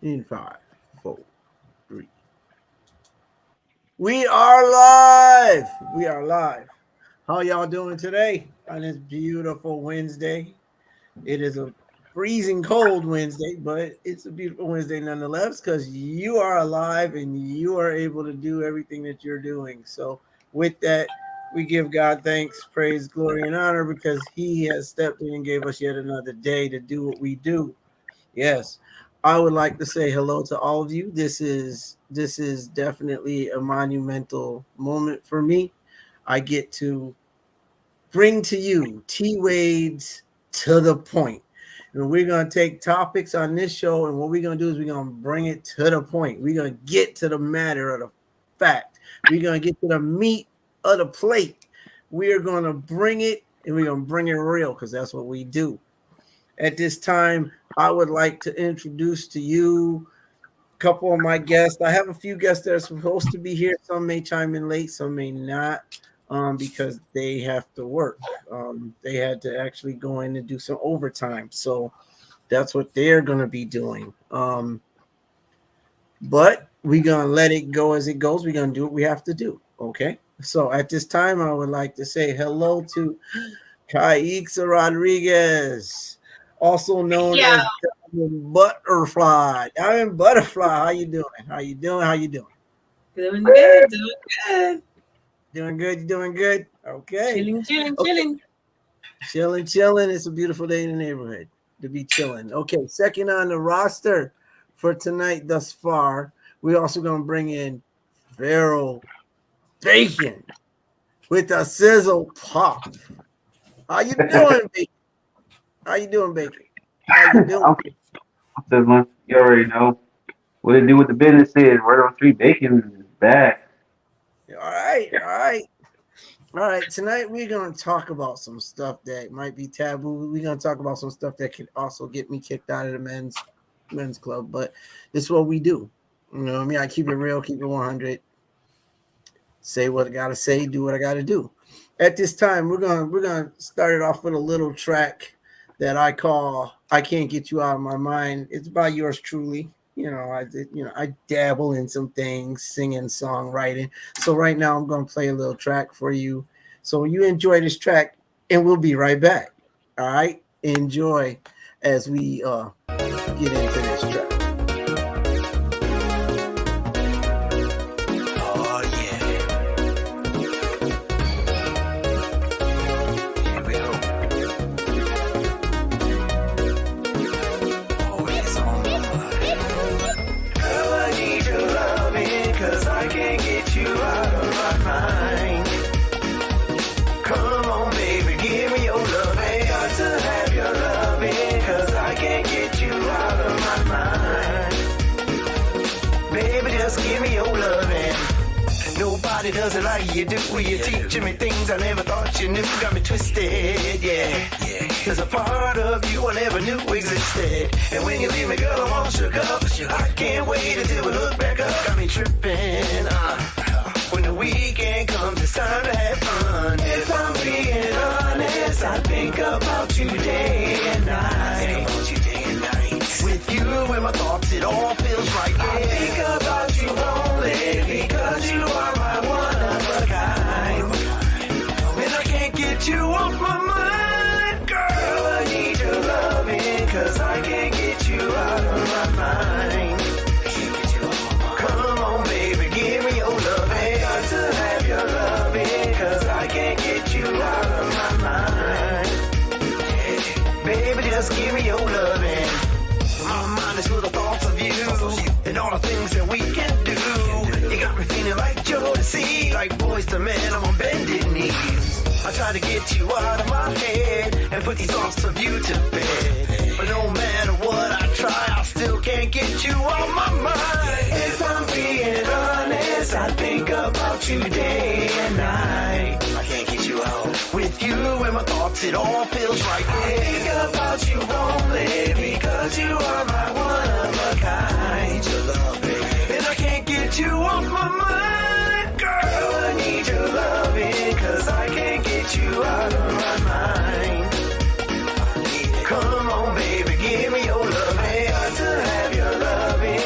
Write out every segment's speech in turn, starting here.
In 5, 4, 3. We are live. We are live. How y'all doing today on this beautiful Wednesday? It is a freezing cold Wednesday, but it's a beautiful Wednesday nonetheless because you are alive and you are able to do everything that you're doing. So with that, we give God thanks, praise, glory, and honor because he has stepped in and gave us yet another day to do what we do. Yes. I would like to say hello to all of you. This is definitely a monumental moment for me. I get to bring to you T.Wades to the point. And we're going to take topics on this show, and what we're going to do is we're going to bring it to the point. We're going to get to the matter of the fact. We're going to get to the meat of the plate. We're going to bring it, and we're going to bring it real because that's what we do. At this time, I would like to introduce to you a couple of my guests. I have a few guests that are supposed to be here. Some may chime in late, some may not, because they have to work. They had to actually go in and do some overtime. So that's what they're going to be doing. But we're going to let it go as it goes. We're going to do what we have to do. Okay. So at this time, I would like to say hello to T.Wades Rodriguez, also known as Butterfly. I'm Butterfly. How you doing? How you doing? How you doing? Doing good. Doing good. Doing good. You doing good? Okay. Chilling. Chilling. It's a beautiful day in the neighborhood to be chilling. Okay. Second on the roster for tonight thus far, we're also going to bring in Pharaoh Bacon with a sizzle pop. How you doing, Bacon? How you doing, Bacon? How you doing? I'm you already know what to do with the business is. Word on Street Bacon is back. All right. Tonight we're gonna talk about some stuff that might be taboo. We're gonna talk about some stuff that could also get me kicked out of the men's club, but it's what we do. You know what I mean? I keep it real, keep it 100. Say what I gotta say, do what I gotta do. At this time, we're gonna start it off with a little track that I call "I Can't Get You Out of My Mind." It's by yours truly. I dabble in some things, singing, songwriting. So right now, I'm gonna play a little track for you. So you enjoy this track, and we'll be right back. All right, enjoy as we get into this track. Nobody does it like you do. You're teaching me things I never thought you knew. Got me twisted, yeah. There's a part of you I never knew existed. And when you leave me, girl, I'm all shook up. I can't wait until we look back up. Got me tripping, when the weekend comes, it's time to have fun. If I'm being honest, I think about you day and night. With you in my thoughts, it all feels right. Yeah. I think about you only because you are my one of a kind. And I can't get you off my mind, girl. I need your loving, cause I can't get you out of my mind. Come on, baby, give me your loving. Got to have your loving, cause I can't get you out of my mind. Baby, just give me your loving. My mind is full of thoughts of you and all the things that we can do. You got me feeling like Jodeci, like boys to men, I'm on bended knees. I try to get you out of my head and put these thoughts of you to bed. But no matter what I try, I still can't get you off my mind. If I'm being honest, I think about you day and night. I can't get you out. With you in my thoughts, it all feels right. I think about you only because you are my one of a kind. Your love, baby. And I can't get you off my mind, girl. I need your loving, cause I can't get you out of my mind. Come on, baby, give me your loving. Got to have your loving,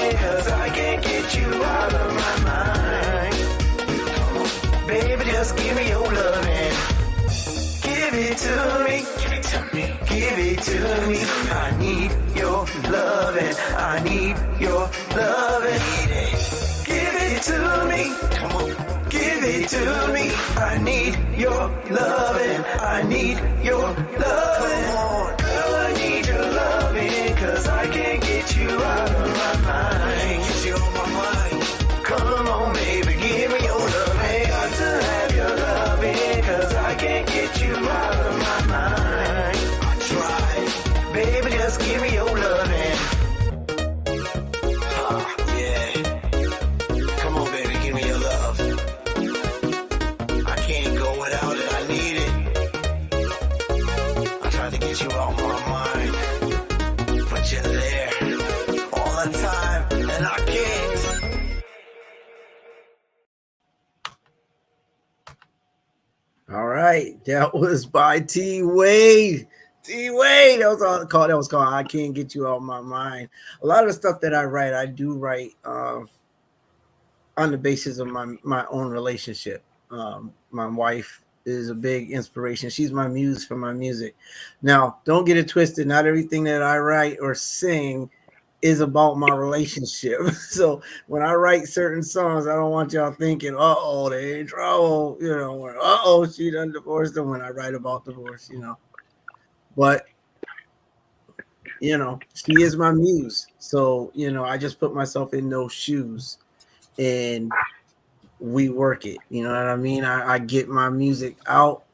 give it to me. I need your loving. I need your loving. Give it to me. Come on. Give it to me. I need your loving. I need your loving. Come on. Girl, I need your loving. Cause I can't get you out of my mind. Get you on my mind. Come on, baby. Give me your loving. Got to have your loving. Cause I can't get you out of my mind. I tried. Baby, just give me your loving. Yeah. Come on, baby. Give me your love. I can't go without it. I need it. I tried to get you off my mind. But you're there all the time. And I can't. All right, that was by T.Wades. T.Wades, that was called I Can't Get You Out of My Mind. A lot of the stuff that I write, I do write on the basis of my own relationship. My wife is a big inspiration. She's my muse for my music. Now, don't get it twisted. Not everything that I write or sing is about my relationship. So when I write certain songs, I don't want y'all thinking, uh-oh, they in trouble, you know, or uh-oh, she done divorced them when I write about divorce, you know. But, you know, she is my muse. So, you know, I just put myself in those shoes and we work it. You know what I mean? I get my music out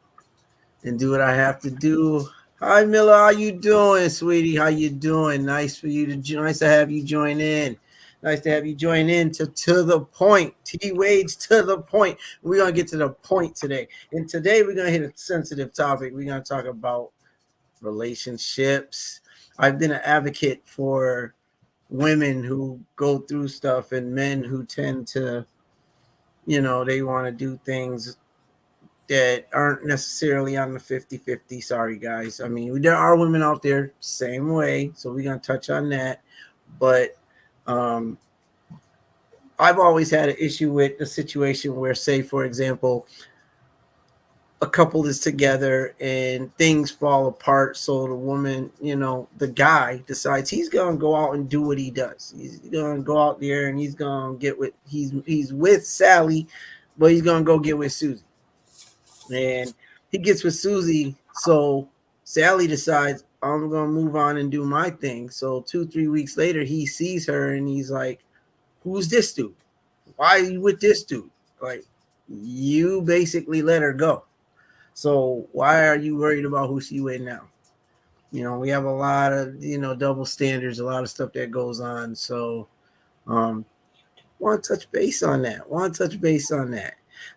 and do what I have to do. Hi, Miller. How you doing, sweetie? How you doing? Nice for you to nice to have you join in. Nice to have you join in to the point. T.Wades to the point. We're gonna get to the point today. And today we're gonna hit a sensitive topic. We're gonna talk about relationships. I've been an advocate for women who go through stuff and men who tend to, you know, they want to do things that aren't necessarily on the 50-50. Sorry, guys. I mean, there are women out there same way, so we're going to touch on that. But I've always had an issue with the situation where, say, for example, a couple is together and things fall apart. So the woman, you know, the guy decides he's going to go out and do what he does. He's going to go out there and he's going to get with, he's with Sally, but he's going to go get with Susie. And he gets with Susie. So Sally decides, I'm going to move on and do my thing. So 2-3 weeks later, he sees her and he's like, who's this dude? Why are you with this dude? Like, you basically let her go. So why are you worried about who she with now? You know, we have a lot of, you know, double standards, a lot of stuff that goes on. So want to touch base on that.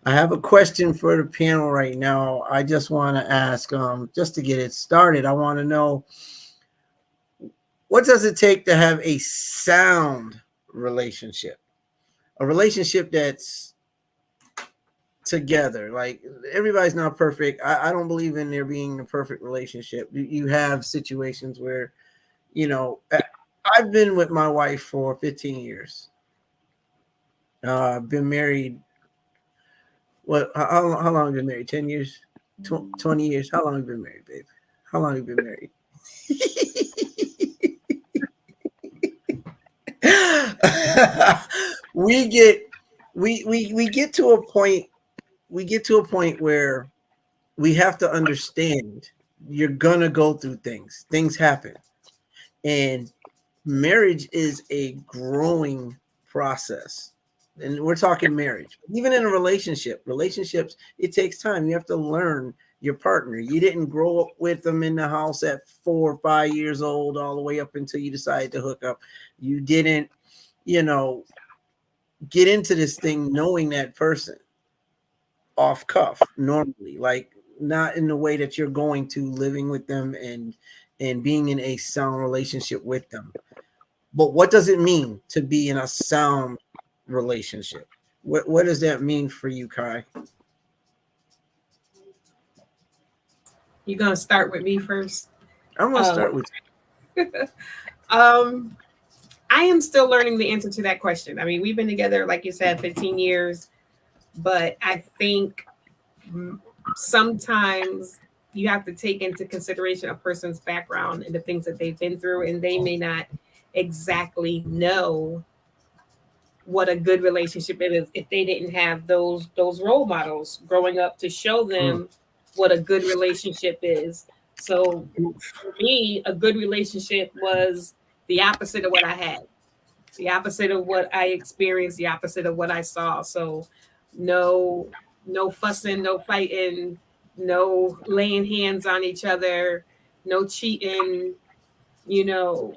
I have a question for the panel right now. I just want to ask, just to get it started, I want to know, what does it take to have a sound relationship? A relationship that's together. Like, everybody's not perfect. I don't believe in there being a perfect relationship. You have situations where, you know, I've been with my wife for 15 years. I've been married. What? How long have you been married? 10 years? 20 years? How long have you been married, babe? How long have you been married? we get to a point. We get to a point where we have to understand you're gonna go through things. Things happen, and marriage is a growing process. And we're talking marriage. Even in a relationships, it takes time. You have to learn your partner. You didn't grow up with them in the house at 4 or 5 years old, all the way up until you decided to hook up. You didn't, you know, get into this thing knowing that person off cuff normally, like not in the way that you're going to living with them and being in a sound relationship with them. But what does it mean to be in a sound relationship? What does that mean for you, Kai? You're gonna start with me first. I'm gonna start with you. I am still learning the answer to that question. I mean, we've been together, like you said, 15 years, but I think sometimes you have to take into consideration a person's background and the things that they've been through, and they may not exactly know what a good relationship is if they didn't have those role models growing up to show them what a good relationship is. So for me, a good relationship was the opposite of what I had, the opposite of what I experienced, the opposite of what I saw. So no fussing, no fighting, no laying hands on each other, no cheating, you know,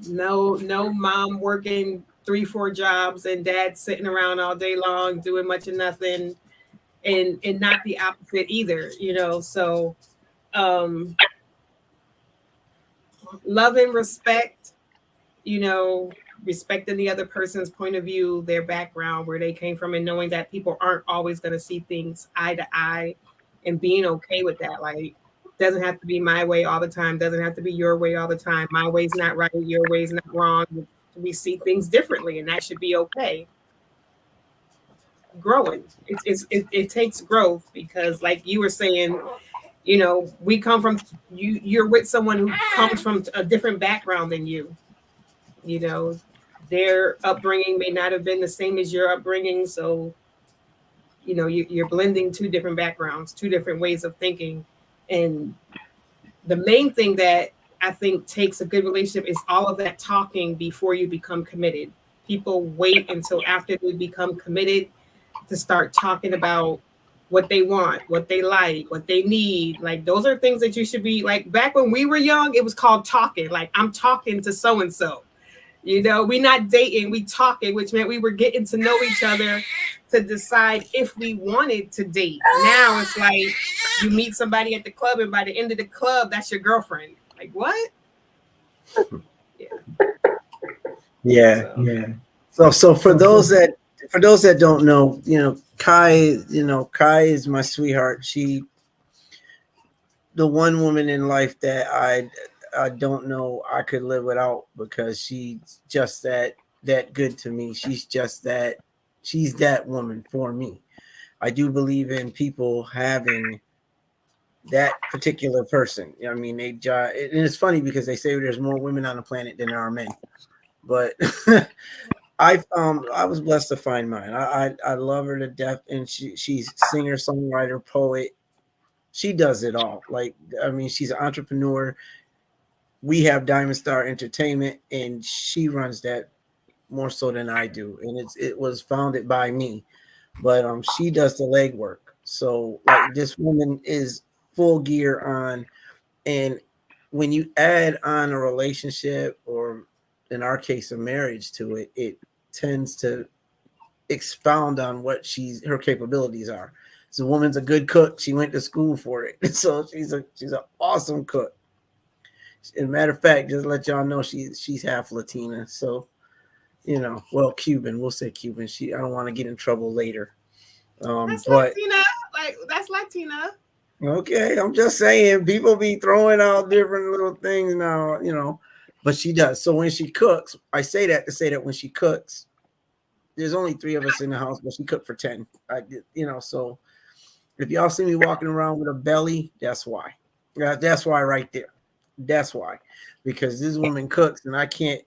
no mom working 3-4 jobs and dad sitting around all day long doing much of nothing, and not the opposite either, you know. So love and respect, you know, respecting the other person's point of view, their background, where they came from, and knowing that people aren't always going to see things eye to eye, and being okay with that. Like, doesn't have to be my way all the time, doesn't have to be your way all the time. My way's not right, your way's not wrong. We see things differently, and that should be okay. Growing, it takes growth, because like you were saying, you know, we come from, you're with someone who comes from a different background than you. You know, their upbringing may not have been the same as your upbringing. So, you know, you're blending two different backgrounds, two different ways of thinking. And the main thing that I think takes a good relationship is all of that talking before you become committed. People wait until after they become committed to start talking about what they want, what they like, what they need. Like, those are things that you should be like. Back when we were young, it was called talking. Like, I'm talking to so-and-so. You know, we not dating, we talking, which meant we were getting to know each other to decide if we wanted to date. Now it's like you meet somebody at the club, and by the end of the club, that's your girlfriend. Like, what? Yeah. So for those that don't know, you know, Kai is my sweetheart. She, the one woman in life that I don't know I could live without, because she's just that good to me. She's that woman for me. I do believe in people having that particular person. I mean, and it's funny because they say there's more women on the planet than there are men, but I was blessed to find mine. I love her to death, and she's singer, songwriter, poet. She does it all. Like, I mean, she's an entrepreneur. We have Diamond Star Entertainment, and she runs that more so than I do. And it was founded by me, but she does the legwork. So like, this woman is full gear on, and when you add on a relationship, or in our case a marriage, to it, it tends to expound on what her capabilities are. So, the woman's a good cook. She went to school for it, so she's an awesome cook. As a matter of fact, just to let y'all know, she's half Latina. So, you know, well, Cuban. We'll say Cuban. I don't want to get in trouble later. That's but Latina. Like, that's Latina. Okay, I'm just saying, people be throwing out different little things now, you know. But she does. So when she cooks, I say that to say that when she cooks, there's only 3 of us in the house, but she cooked for 10. You know, so if y'all see me walking around with a belly, that's why. That's why right there. That's why, because this woman cooks, and I can't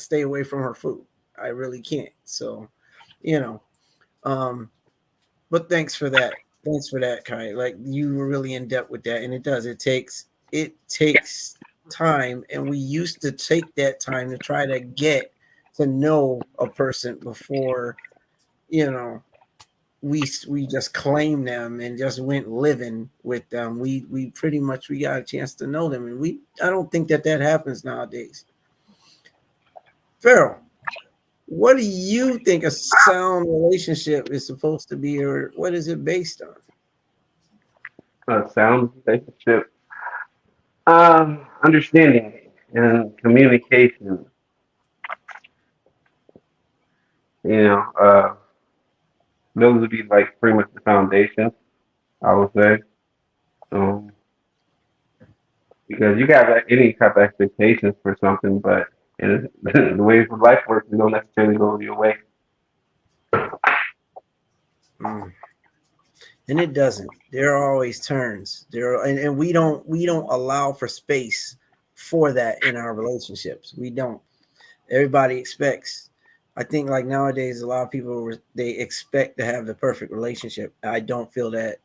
stay away from her food. I really can't. So, you know, but thanks for that. Thanks for that, Kai. Like, you were really in depth with that, and it does. It takes time, and we used to take that time to try to get to know a person before, you know, we just claimed them and just went living with them. We pretty much, we got a chance to know them, and I don't think that happens nowadays. Farrell, what do you think a sound relationship is supposed to be, or what is it based on? A sound relationship, understanding and communication. You know, those would be like pretty much the foundation, I would say. Because you got like any type of expectations for something, but the way life works, you don't necessarily go your way. and it doesn't. There are always turns. And we don't allow for space for that in our relationships. We don't. Everybody expects. I think like nowadays, a lot of people they expect to have the perfect relationship. I don't feel that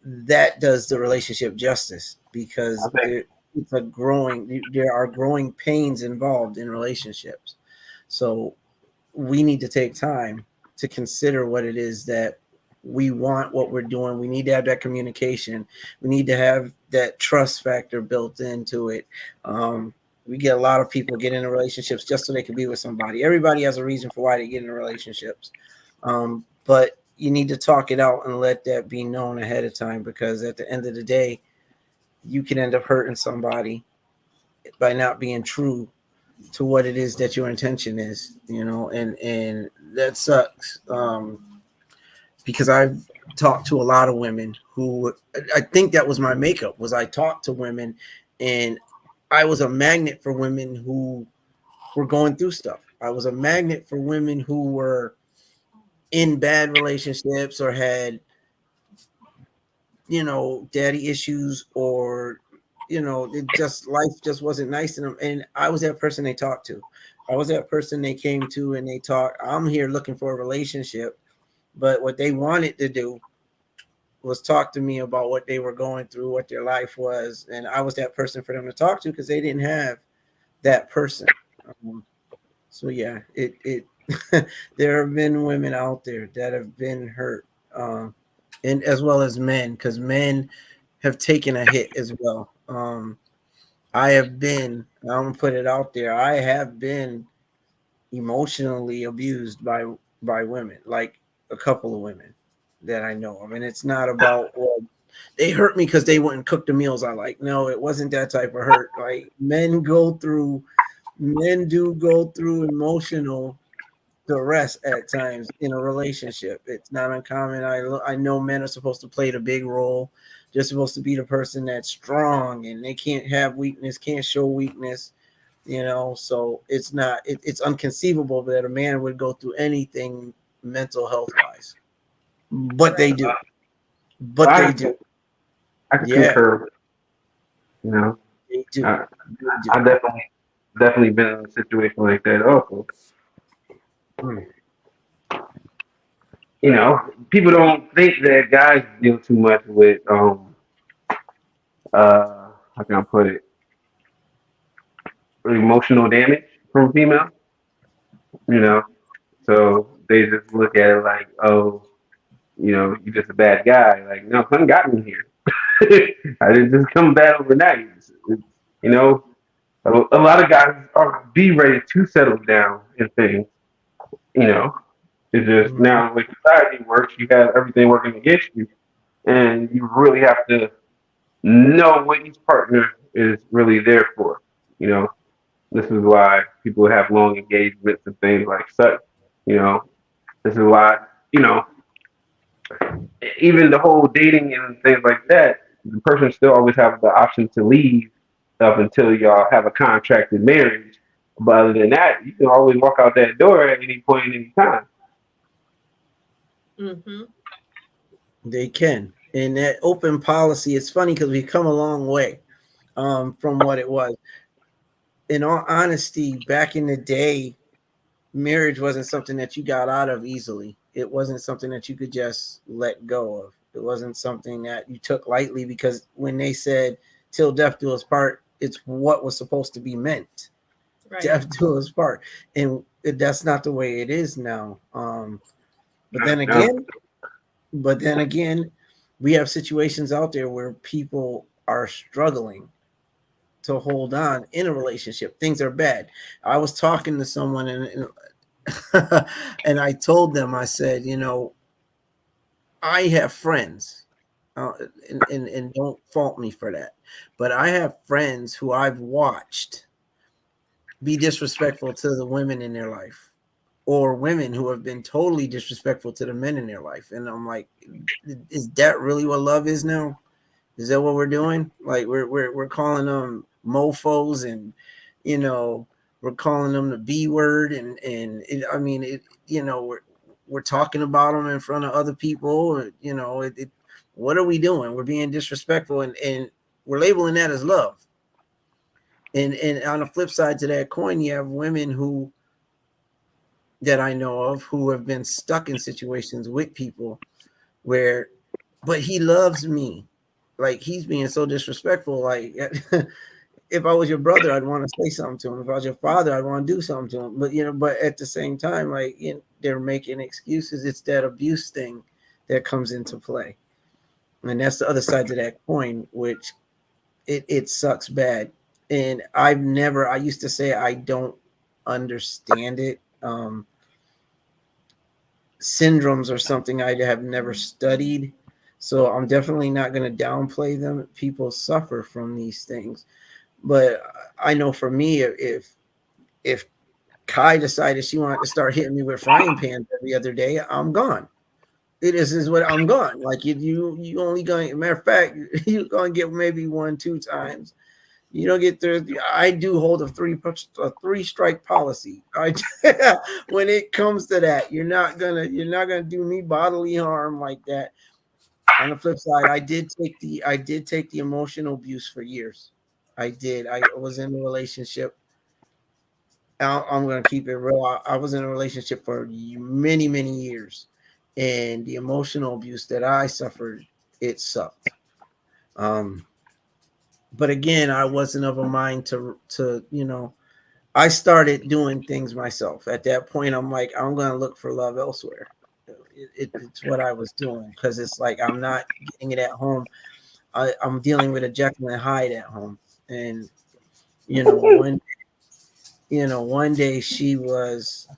that does the relationship justice I because think there are growing pains involved in relationships. So we need to take time to consider what it is that we want, what we're doing. We need to have that communication. We need to have that trust factor built into it. We get a lot of people get into relationships just so they can be with somebody. Everybody has a reason for why they get into relationships. But you need to talk it out and let that be known ahead of time, because at the end of the day, you can end up hurting somebody by not being true to what it is that your intention is, and that sucks. Because I've talked to a lot of women who I think that was my makeup, was I talked to women and I was a magnet for women who were going through stuff. I was a magnet for women who were in bad relationships or had, daddy issues, or, it just life just wasn't nice to them. And I was that person they talked to. I was that person they came to and they talked. I'm here looking for a relationship. But what they wanted to do was talk to me about what they were going through, what their life was. And I was that person for them to talk to because they didn't have that person. So yeah, it there have been women out there that have been hurt, and as well as men, because men have taken a hit as well. I'm gonna put it out there, I have been emotionally abused by women, like a couple of women that I know of. And it's not about, well, they hurt me because they wouldn't cook the meals I like. No, it wasn't that type of hurt. Like men do go through emotional duress at times in a relationship. It's not uncommon. I know men are supposed to play the big role. They're supposed to be the person that's strong and they can't have weakness, can't show weakness. So it's unconceivable that a man would go through anything mental health wise, but they Right. do. well, But they do. I can Yeah, concur. You know, they do. I, They do. I definitely been in a situation like that. Also, Mm. people don't think that guys deal too much with how can I put it, emotional damage from female. You know, so they just look at it like, oh, you're just a bad guy. Like, no, son got me here. I didn't just come bad overnight. You know, a lot of guys are be ready to settle down and things. You know, it's just Mhm. now with society works, you have everything working against you, and you really have to know what each partner is really there for. You know, this is why people have long engagements and things like such. You know, this is why you know even the whole dating and things like that, the person still always have the option to leave up until y'all have a contracted marriage. But other than that, you can always walk out that door at any point, any time. Mm-hmm. They can. And that open policy, it's funny because we've come a long way from what it was. In all honesty, back in the day, marriage wasn't something that you got out of easily. It wasn't something that you could just let go of. It wasn't something that you took lightly, because when they said till death do us part, it's what was supposed to be meant. Right. Death do us part. And that's not the way it is now. But then No, again, but then again, we have situations out there where people are struggling to hold on in a relationship. Things are bad. I was talking to someone and I told them, I said, I have friends, and don't fault me for that, but I have friends who I've watched be disrespectful to the women in their life, or women who have been totally disrespectful to the men in their life. And I'm like, is that really what love is now? Is that what we're doing? Like we're calling them mofos, and we're calling them the B word, and I mean it. we're talking about them in front of other people, or, what are we doing? We're being disrespectful, and we're labeling that as love. And on the flip side to that coin, you have women who that I know of who have been stuck in situations with people where, but he loves me. Like, he's being so disrespectful. Like, if I was your brother, I'd want to say something to him. If I was your father, I'd want to do something to him. But at the same time, like, they're making excuses. It's that abuse thing that comes into play. And that's the other side to that coin, which it sucks bad. And I used to say I don't understand it. Syndromes are something I have never studied. So I'm definitely not going to downplay them. People suffer from these things. But I know for me, if Kai decided she wanted to start hitting me with frying pans every other day, I'm gone. It is what I'm gone. Like, you only going. Matter of fact, you're going to get maybe 1-2 times. You don't get there. I do hold a three strike policy. When it comes to that, you're not gonna do me bodily harm like that. On the flip side, I did take the emotional abuse for years. I did. I was in a relationship. I'm going to keep it real. I was in a relationship for many, many years, and the emotional abuse that I suffered, it sucked. But again, I wasn't of a mind to I started doing things myself. At that point, I'm like, I'm going to look for love elsewhere. It's what I was doing, because it's like I'm not getting it at home. I'm dealing with a Jekyll and Hyde at home, and one day she was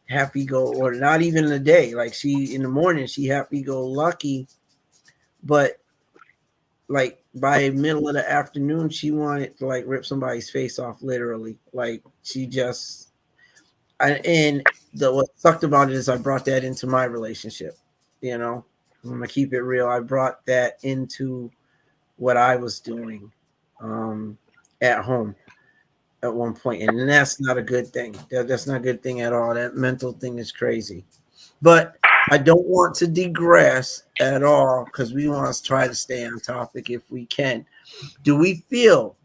happy go, or not even a day. Like, in the morning she happy go lucky, but like by middle of the afternoon she wanted to like rip somebody's face off, literally. Like, she just, what sucked about it is I brought that into my relationship. I'm gonna keep it real. I brought that into what I was doing at home at one point, and that's not a good thing. That's not a good thing at all. That mental thing is crazy. But I don't want to digress at all, because we want to try to stay on topic if we can. Do we feel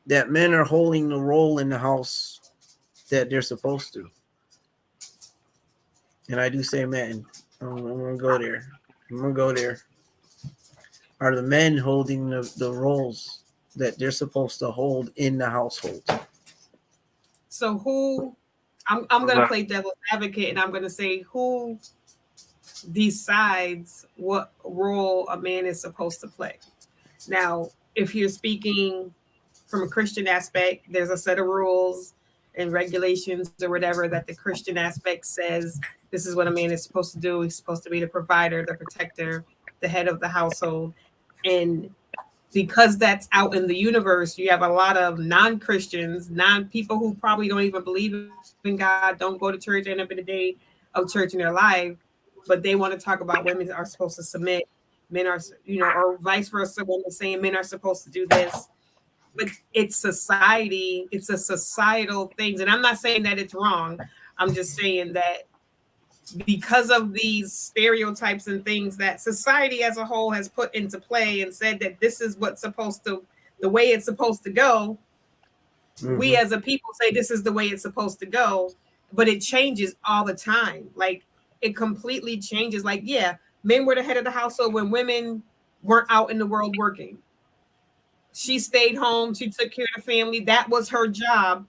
that men are holding the role in the house that they're supposed to? And I do say men. I'm going to go there. Are the men holding the roles that they're supposed to hold in the household? So who, I'm going to play devil's advocate, and I'm going to say, who decides what role a man is supposed to play? Now, if you're speaking from a Christian aspect, there's a set of rules and regulations or whatever that the Christian aspect says this is what a man is supposed to do. He's supposed to be the provider, the protector, the head of the household. And because that's out in the universe, you have a lot of non-Christians, people who probably don't even believe in God, don't go to church, end up in the day of church in their life, but they want to talk about women are supposed to submit, men are, or vice versa, women saying men are supposed to do this. But it's society, it's a societal thing. And I'm not saying that it's wrong. I'm just saying that because of these stereotypes and things that society as a whole has put into play and said that this is what's the way it's supposed to go. Mm-hmm. We as a people say this is the way it's supposed to go, but it changes all the time. Like, it completely changes. Like, yeah, men were the head of the household when women weren't out in the world working. She stayed home. She took care of the family. That was her job,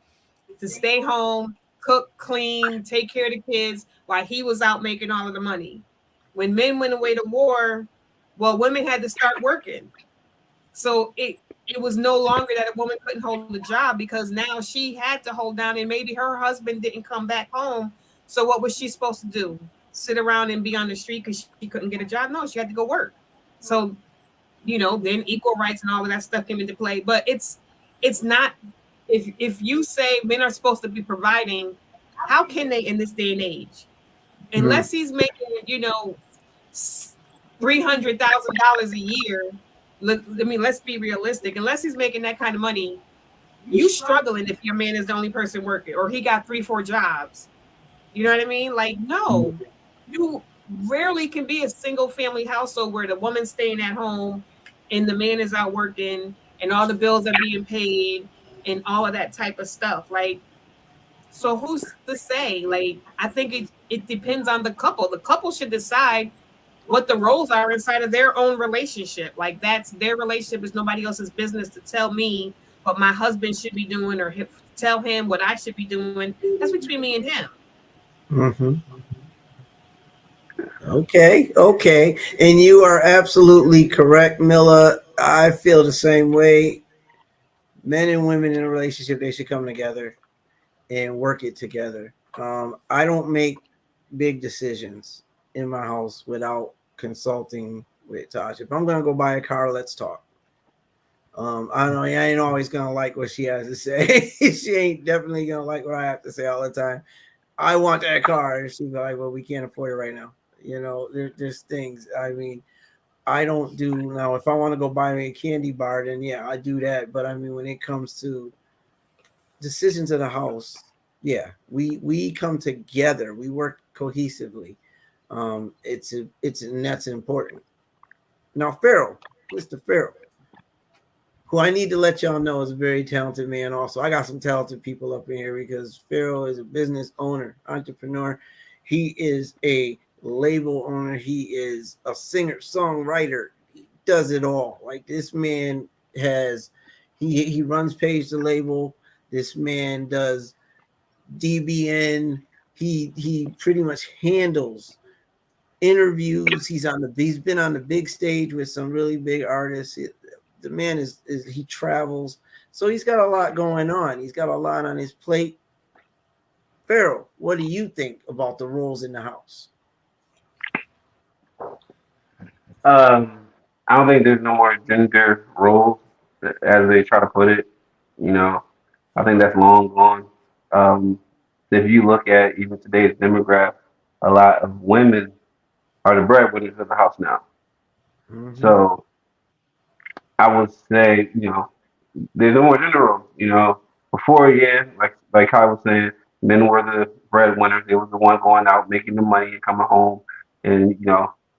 to stay home, cook, clean, take care of the kids while he was out making all of the money. When men went away to war, well, women had to start working. So it was no longer that a woman couldn't hold the job, because now she had to hold down, and maybe her husband didn't come back home. So what was she supposed to do? Sit around and be on the street because she couldn't get a job? No, she had to go work. So then equal rights and all of that stuff came into play. But it's not, if you say men are supposed to be providing, how can they in this day and age? Unless he's making, $300,000 a year. Let's be realistic. Unless he's making that kind of money, you struggling if your man is the only person working, or he got 3-4 jobs. You know what I mean? Like, no, you rarely can be a single family household where the woman's staying at home and the man is out working and all the bills are being paid and all of that type of stuff. Like, so who's to say? Like, I think it depends on the couple. The couple should decide what the roles are inside of their own relationship. Like, that's their relationship, is nobody else's business to tell me what my husband should be doing or tell him what I should be doing. That's between me and him. Mm-hmm. Okay. And you are absolutely correct, Milla. I feel the same way. Men and women in a relationship, they should come together and work it together. I don't make big decisions in my house without consulting with Tasha. If I'm gonna go buy a car, let's talk. I know I ain't always gonna like what she has to say. She ain't definitely gonna like what I have to say all the time. I want that car, and she's like, "Well, we can't afford it right now." There's things. I mean, I don't do now. If I want to go buy me a candy bar, then yeah, I do that. But I mean, when it comes to decisions of the house, yeah, we come together. We work cohesively. And that's important. Now, Farrell, Mr. Farrell, who I need to let y'all know is a very talented man. Also, I got some talented people up in here because Farrell is a business owner, entrepreneur. He is a label owner. He is a singer, songwriter. He does it all. Like, this man has, he runs Page the Label. This man does DBN. He pretty much handles interviews. He's been on the big stage with some really big artists. The man is he travels, so he's got a lot going on. He's got a lot on his plate. Farrell, what do you think about the roles in the house? I don't think there's no more gender roles, as they try to put it. You know, I think that's long gone. Um, if you look at even today's demographic, a lot of women are the breadwinners of the house now. Mm-hmm. So I would say, there's no more gender roles. Before, yeah, like I was saying, men were the breadwinners. They were the one going out making the money and coming home, and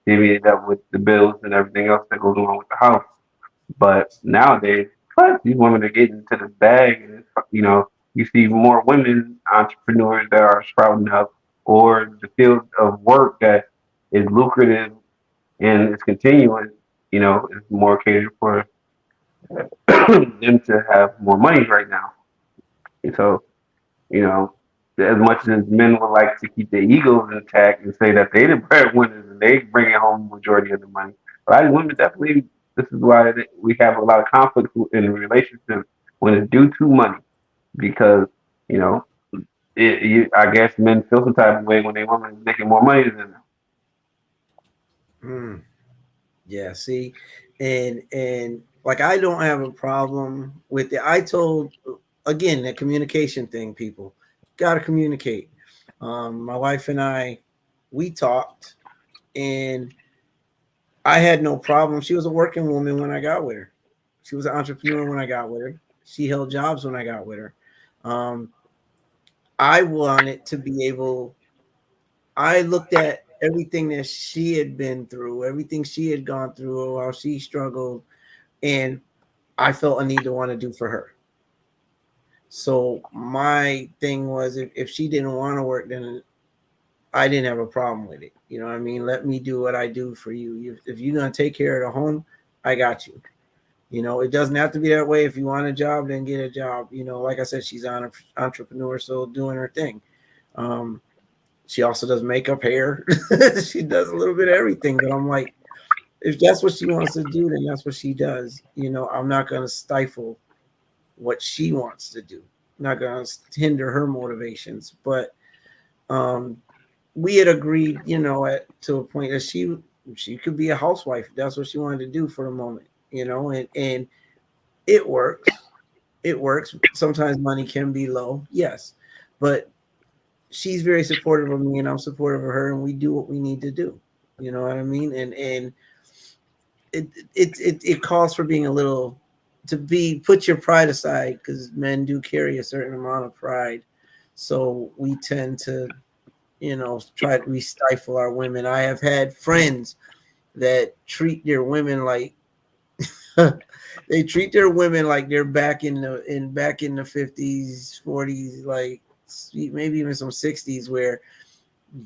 divvying it up with the bills and everything else that goes on with the house. But nowadays, these women are getting to the bag, and you see more women entrepreneurs that are sprouting up, or the field of work that is lucrative and is continuing. Is more catered for them to have more money right now. And so, you know, as much as men would like to keep their egos intact and say that they the breadwinners and they bring home the majority of the money, a lot of women definitely. This is why we have a lot of conflict in relationships when it's due to money, because you know, I guess men feel some type of way when they women is making more money than them. Mm. Yeah, see, and like, I don't have a problem with it. I told, again, the communication thing, people got to communicate. My wife and we talked, and I had no problem. She was a working woman when I got with her. She was an entrepreneur when I got with her. She held jobs when I got with her. Um, I wanted to be able. I looked at everything that she had been through, everything she had gone through, while she struggled, and I felt a need to want to do for her. So my thing was, if she didn't want to work, then I didn't have a problem with it. You know what I mean? Let me do what I do for you. If you're going to take care of the home, I got you. It doesn't have to be that way. If you want a job, then get a job. Like I said, she's an entrepreneur, so doing her thing. She also does makeup, hair. She does a little bit of everything. But I'm like, if that's what she wants to do, then that's what she does. I'm not going to stifle what she wants to do. I'm not going to hinder her motivations. But we had agreed, to a point that she could be a housewife. That's what she wanted to do for the moment, and it works. It works. Sometimes money can be low, yes, but she's very supportive of me, and I'm supportive of her, and we do what we need to do. You know what I mean? And it calls for being a little, put your pride aside, because men do carry a certain amount of pride. So we tend to we stifle our women. I have had friends that treat their women like they treat their women like they're back in the 50s, 40s, like maybe even some 60s, where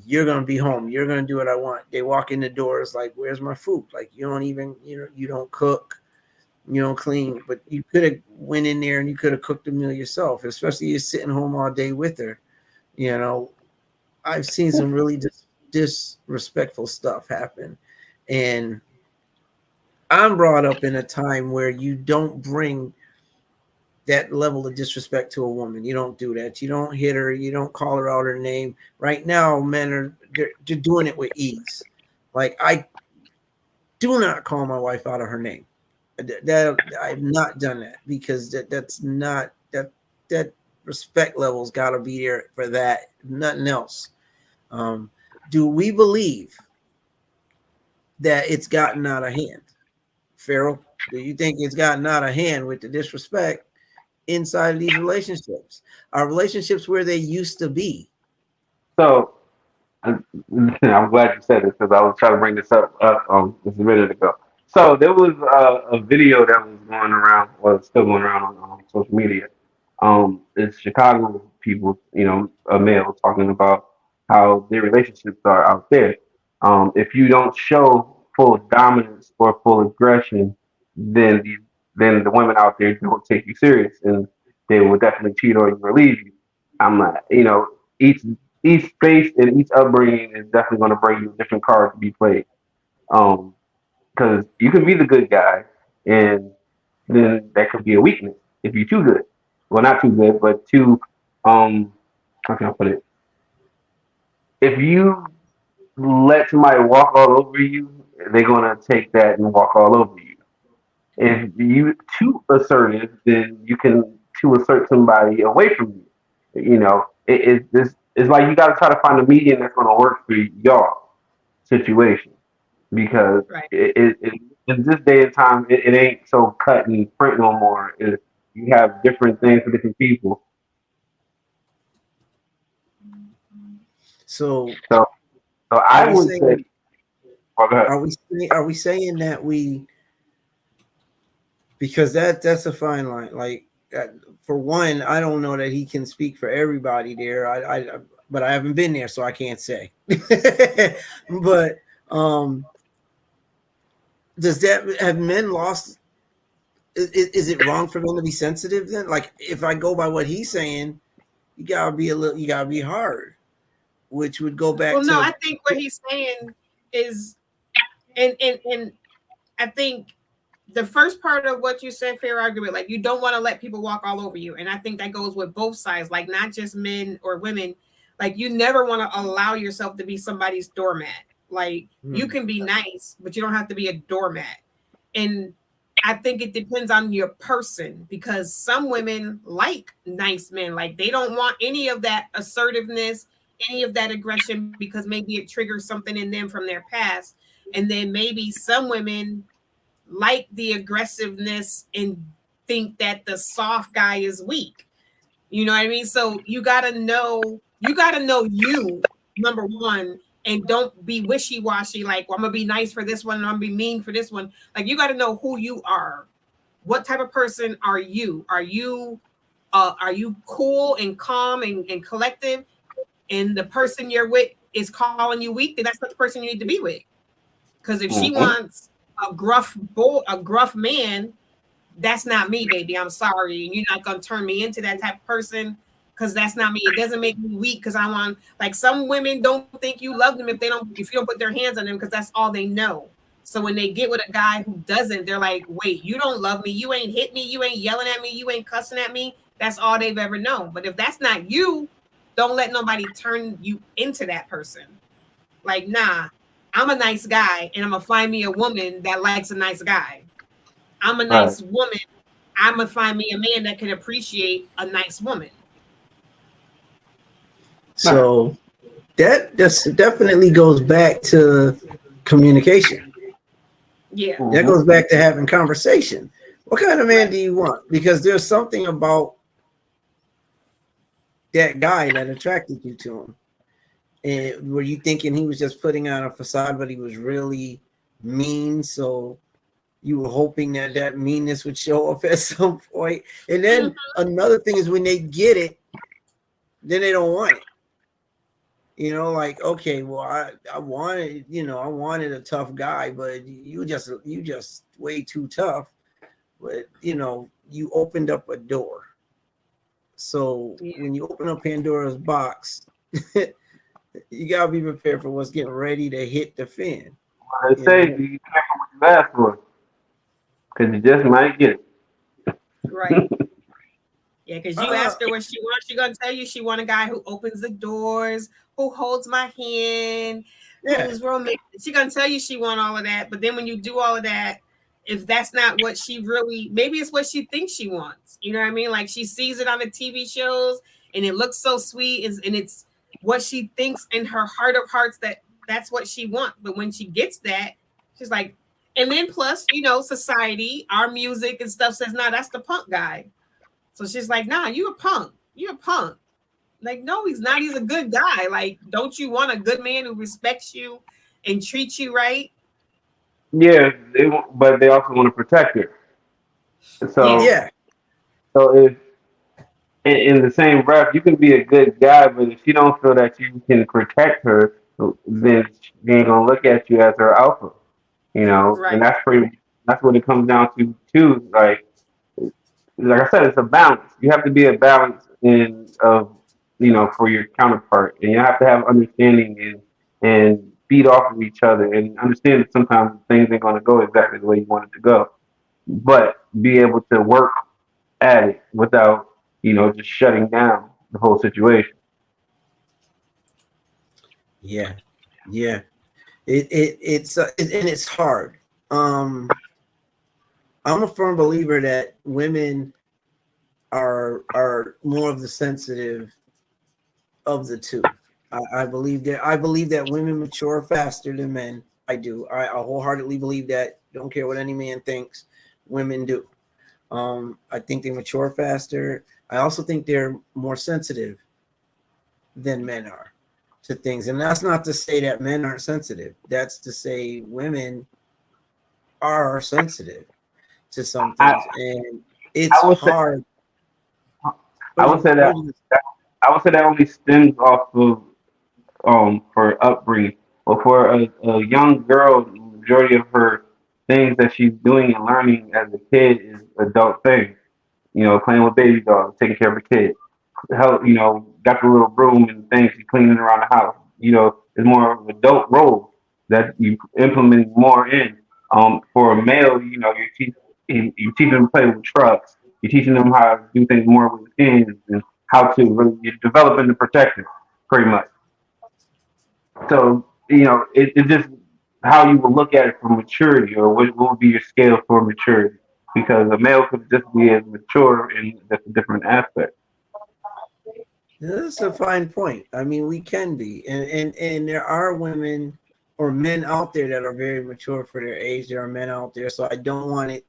you're gonna be home, you're gonna do what I want. They walk in the doors like, where's my food? Like, you don't even, you don't cook, you don't clean, but you could have went in there and you could have cooked a meal yourself, especially you're sitting home all day with her. I've seen some really disrespectful stuff happen, and I'm brought up in a time where you don't bring that level of disrespect to a woman. You don't do that. You don't hit her. You don't call her out her name. Right now, men they're doing it with ease. Like, I do not call my wife out of her name. That I've not done that, because that's not that respect level's got to be there for that. Nothing else. Do we believe that it's gotten out of hand? Farrell, do you think it's gotten out of hand with the disrespect inside of these relationships? Our relationships where they used to be. So I'm glad you said this, because I was trying to bring this up just a minute ago. So there was a video that was going around, well, it's still going around on social media. It's Chicago people, a male talking about how their relationships are out there. If you don't show full dominance or full aggression, then the women out there don't take you serious, and they will definitely cheat on you or leave you. I'm like, each space and each upbringing is definitely going to bring you a different card to be played. Because you can be the good guy, and then that could be a weakness if you're too good. Well, not too good, but too how can I put it? If you let somebody walk all over you, they're gonna take that and walk all over you. If you too assertive, then you can to assert somebody away from you. It's like you got to try to find a medium that's going to work for y'all situation, because Right. in this day and time, it ain't so cut and print no more. You have different things for different people. So, So I we would saying, say, oh, go ahead. are we saying that because that's a fine line. Like, for one, I don't know that he can speak for everybody there. But I haven't been there, so I can't say. But does that have men lost? Is it wrong for men to be sensitive then? Like, if I go by what he's saying, you gotta be hard, which would go back Well, to. no, I think what he's saying is, and I think the first part of what you said, fair argument, like, you don't want to let people walk all over you. And I think that goes with both sides, like, not just men or women. Like, you never want to allow yourself to be somebody's doormat. Like, you can be nice, but you don't have to be a doormat. And I think it depends on your person, because some women like nice men. Like, they don't want any of that assertiveness, any of that aggression, because maybe it triggers something in them from their past. And then maybe some women like the aggressiveness and think that the soft guy is weak. You know what I mean? So you gotta know you, number one, and don't be wishy-washy, like, well, I'm gonna be nice for this one and I'm gonna be mean for this one. Like, you gotta know who you are. What type of person are you? Are you cool and calm and collective, and the person you're with is calling you weak? Then that's not the person you need to be with. Because if she wants a gruff man, that's not me, baby. I'm sorry. You're not gonna turn me into that type of person, because that's not me. It doesn't make me weak, because I want, like, some women don't think you love them if you don't put their hands on them, because that's all they know. So when they get with a guy who doesn't, they're like, wait, you don't love me, you ain't hit me, you ain't yelling at me, you ain't cussing at me. That's all they've ever known. But if that's not you, don't let nobody turn you into that person. Like, nah, I'm a nice guy, and I'm gonna find me a woman that likes a nice guy. I'm a nice woman. I'm gonna find me a man that can appreciate a nice woman. So that definitely goes back to communication. Yeah. That goes back to having conversation. What kind of man do you want? Because there's something about that guy that attracted you to him. And were you thinking he was just putting on a facade, but he was really mean? So you were hoping that that meanness would show up at some point. And then another thing is when they get it, then they don't want it. You know, like, okay, well, I wanted, I wanted a tough guy, but you just way too tough. But you opened up a door. So when you open up Pandora's box, you gotta be prepared for what's getting ready to hit the fan. They say be careful what you ask for, because you just might get it. Right. Yeah, because you asked her what she wants. She's gonna tell you she want a guy who opens the doors, who holds my hand, who's romantic. She's gonna tell you she want all of that. But then when you do all of that, if that's not what she really, maybe it's what she thinks she wants. You know what I mean? Like she sees it on the TV shows and it looks so sweet, and it's what she thinks in her heart of hearts that's what she wants. But when she gets that, she's like, and then plus, society, our music and stuff says, nah, that's the punk guy. So she's like, nah, you a punk. You're a punk. Like, no, he's not. He's a good guy. Like, don't you want a good man who respects you and treats you right? Yeah, but they also want to protect her. So Yeah. So if in the same breath, you can be a good guy, but if you don't feel that you can protect her, then she ain't gonna look at you as her alpha. Right. And that's what it comes down to too. Like I said, it's a balance. You have to be a balance for your counterpart, and you have to have understanding and feed off of each other, and understand that sometimes things ain't gonna go exactly the way you want it to go, but be able to work at it without just shutting down the whole situation. Yeah. It's hard. I'm a firm believer that women are more of the sensitive of the two. I believe that women mature faster than men. I do. I wholeheartedly believe that. Don't care what any man thinks. Women do. I think they mature faster. I also think they're more sensitive than men are to things. And that's not to say that men aren't sensitive. That's to say women are sensitive to some things. And it's hard. I would say that only stems off of for upbringing. Or for a young girl, the majority of her things that she's doing and learning as a kid is adult things. Playing with baby dolls, taking care of a kid. Help, got the little broom and things, she's cleaning around the house. It's more of an adult role that you implement more in. For a male, you're teaching them to play with trucks. You're teaching them how to do things more with hands and how to really you're developing the protective, pretty much. So, it's just how you will look at it for maturity, or what would be your scale for maturity. Because a male could just be as mature in just a different aspect. That's a fine point. I mean, we can be, and there are women or men out there that are very mature for their age. There are men out there, so I don't want it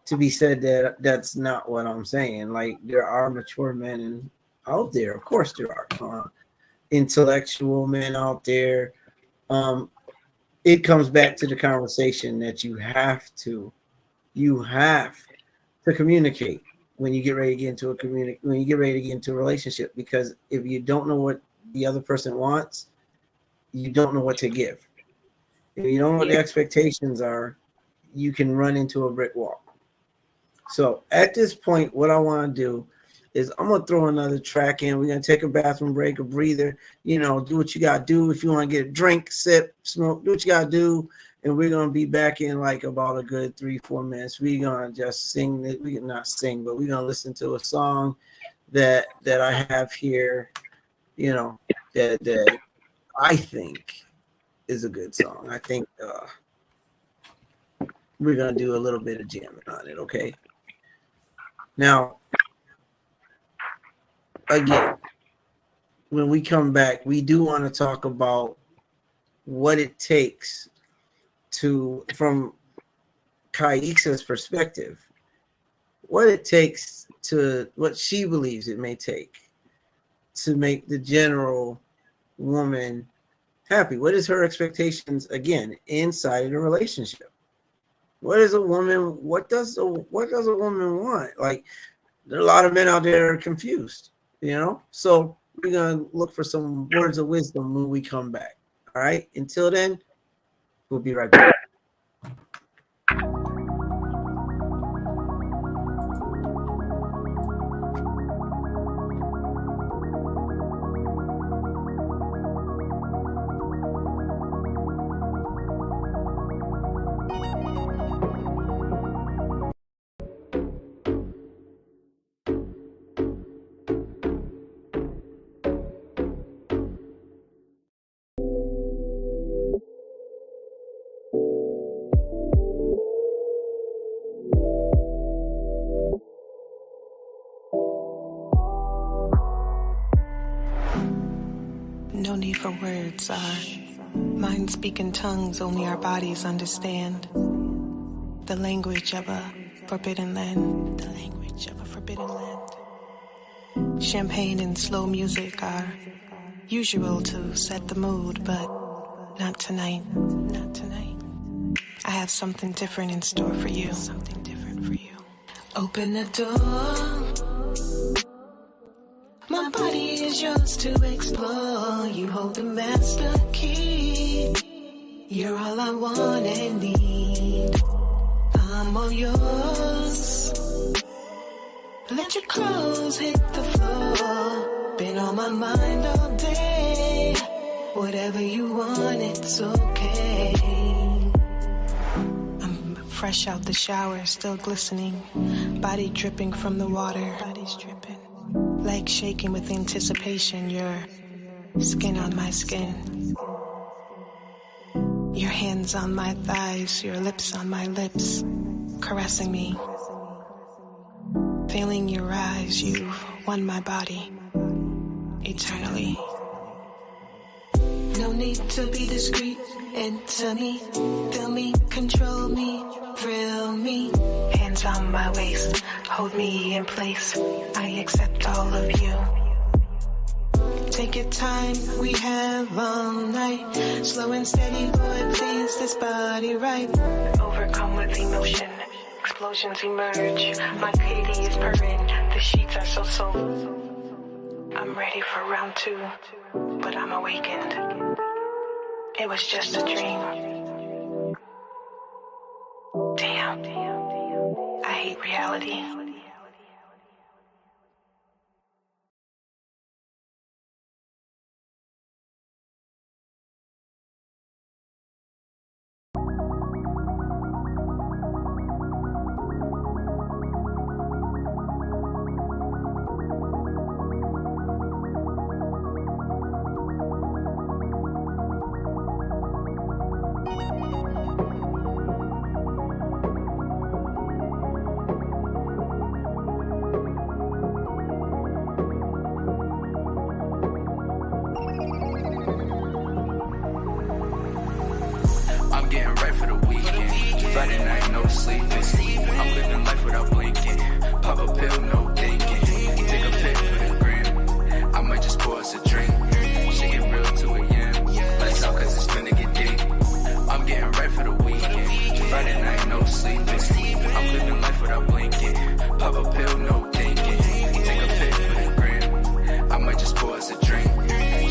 to be said that that's not what I'm saying. Like, there are mature men out there. Of course, there are intellectual men out there. It comes back to the conversation that you have to communicate when you get ready to get into a relationship, because if you don't know what the other person wants, you don't know what to give. If you don't know what the expectations are, you can run into a brick wall. So at this point, what I want to do is I'm going to throw another track in. We're going to take a bathroom break, a breather, do what you got to do. If you want to get a drink, sip, smoke, do what you got to do. And we're going to be back in like about a good 3-4 minutes. We're going to just sing. We can not sing, but we're going to listen to a song that I have here, that I think is a good song. I think we're going to do a little bit of jamming on it, okay? Now, again, when we come back, we do want to talk about what it takes from Kaixa's perspective, what she believes it may take to make the general woman happy? What is her expectations again inside of the relationship? What does a woman want? Like, there are a lot of men out there confused, So we're gonna look for some words of wisdom when we come back. All right. Until then, we'll be right back. No need for words, our minds speak in tongues only our bodies understand. The language of a forbidden land. The language of a forbidden land. Champagne and slow music are usual to set the mood, but not tonight. Not tonight. I have something different in store for you. Something different for you. Open the door. My body is yours to explore. You hold the master key. You're all I want and need. I'm all yours. Let your clothes hit the floor. Been on my mind all day. Whatever you want, it's okay. I'm fresh out the shower, still glistening. Body dripping from the water. Body's dripping. Legs shaking with anticipation, your skin on my skin. Your hands on my thighs, your lips on my lips, caressing me. Feeling your eyes, you've won my body, eternally. No need to be discreet, enter me, feel me, control me, thrill me. Hands on my waist, hold me in place, I accept all of you. Take your time, we have all night. Slow and steady, boy, please, this body right. Overcome with emotion, explosions emerge. My pity is purring, the sheets are so soft. I'm ready for round 2, but I'm awakened. It was just a dream. Damn, I hate reality. getting right for the weekend. Friday night, no sleeping. I'm living life without blinking. Pop a pill, no thinking. Take a pic for the gram. I might just pour us a drink. She get real 2 a.m. Lights out cause it's finna get deep. I'm getting right for the weekend. Friday night, no sleeping. I'm living life without blinking. Pop a pill, no thinking. Take a pic for the gram. I might just pour us a drink.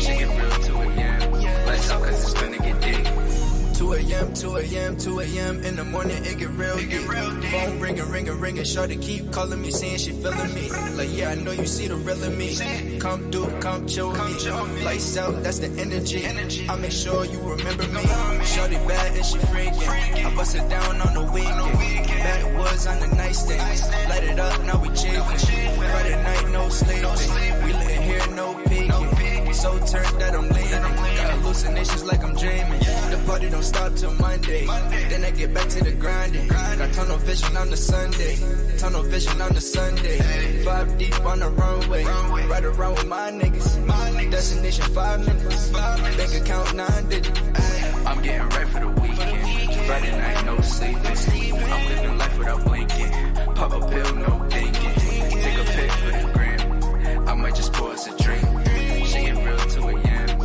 She get real 2 a.m. Lights out cause it's finna get deep. 2 a.m. in the morning, it get real deep. Phone ringing, shawty keep calling me, saying she feeling me. Like, yeah, I know you see the real in me. Come through, come chill with me. Lights out, that's the energy. I make sure you remember me. Shawty bad and she freaking. I bust it down on the weekend. Backwoods on the nightstand. Light it up, now we chafing. Friday night, no sleeping. We lit here, no peeking. So turned that I'm leaning. Got hallucinations like I'm dreaming. The party don't stop till Monday. Then I get back to the grinding. Got tunnel vision on the Sunday. Tunnel vision on the Sunday. 5 deep on the runway. Ride around with my niggas. Destination 5 minutes. Bank account 9 digits. I'm getting right for the weekend. Friday night, no sleeping. I'm living life without blinking. Pop a pill, no thinking. Take a pic for the gram. I might just pour us a drink. She get real 2 a.m.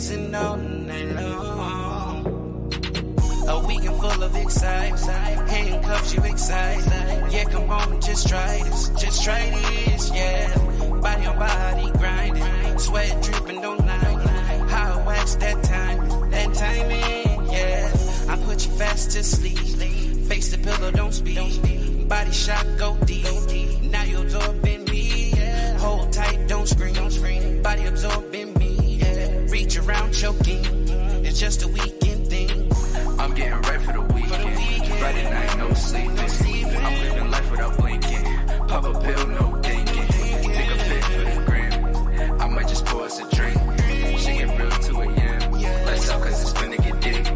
dancing all night long. A weekend full of excitement, handcuffs you excite. Yeah, come on, just try this, yeah. Body on body grinding, sweat dripping, don't lie. How I wax that timing, yeah. I put you fast to sleep, face the pillow, don't speak. Body shot, go deep, now you absorbing me. Hold tight, don't scream, body absorbing me. Reach around, choking, it's just a weekend thing. I'm getting right for the weekend. Friday night, no sleeping. I'm living life without blinking. Pop a pill, no thinking. Take a pic for the gram. I might just pour us a drink. She get real 2 a.m. Let's out cause it's finna get deep.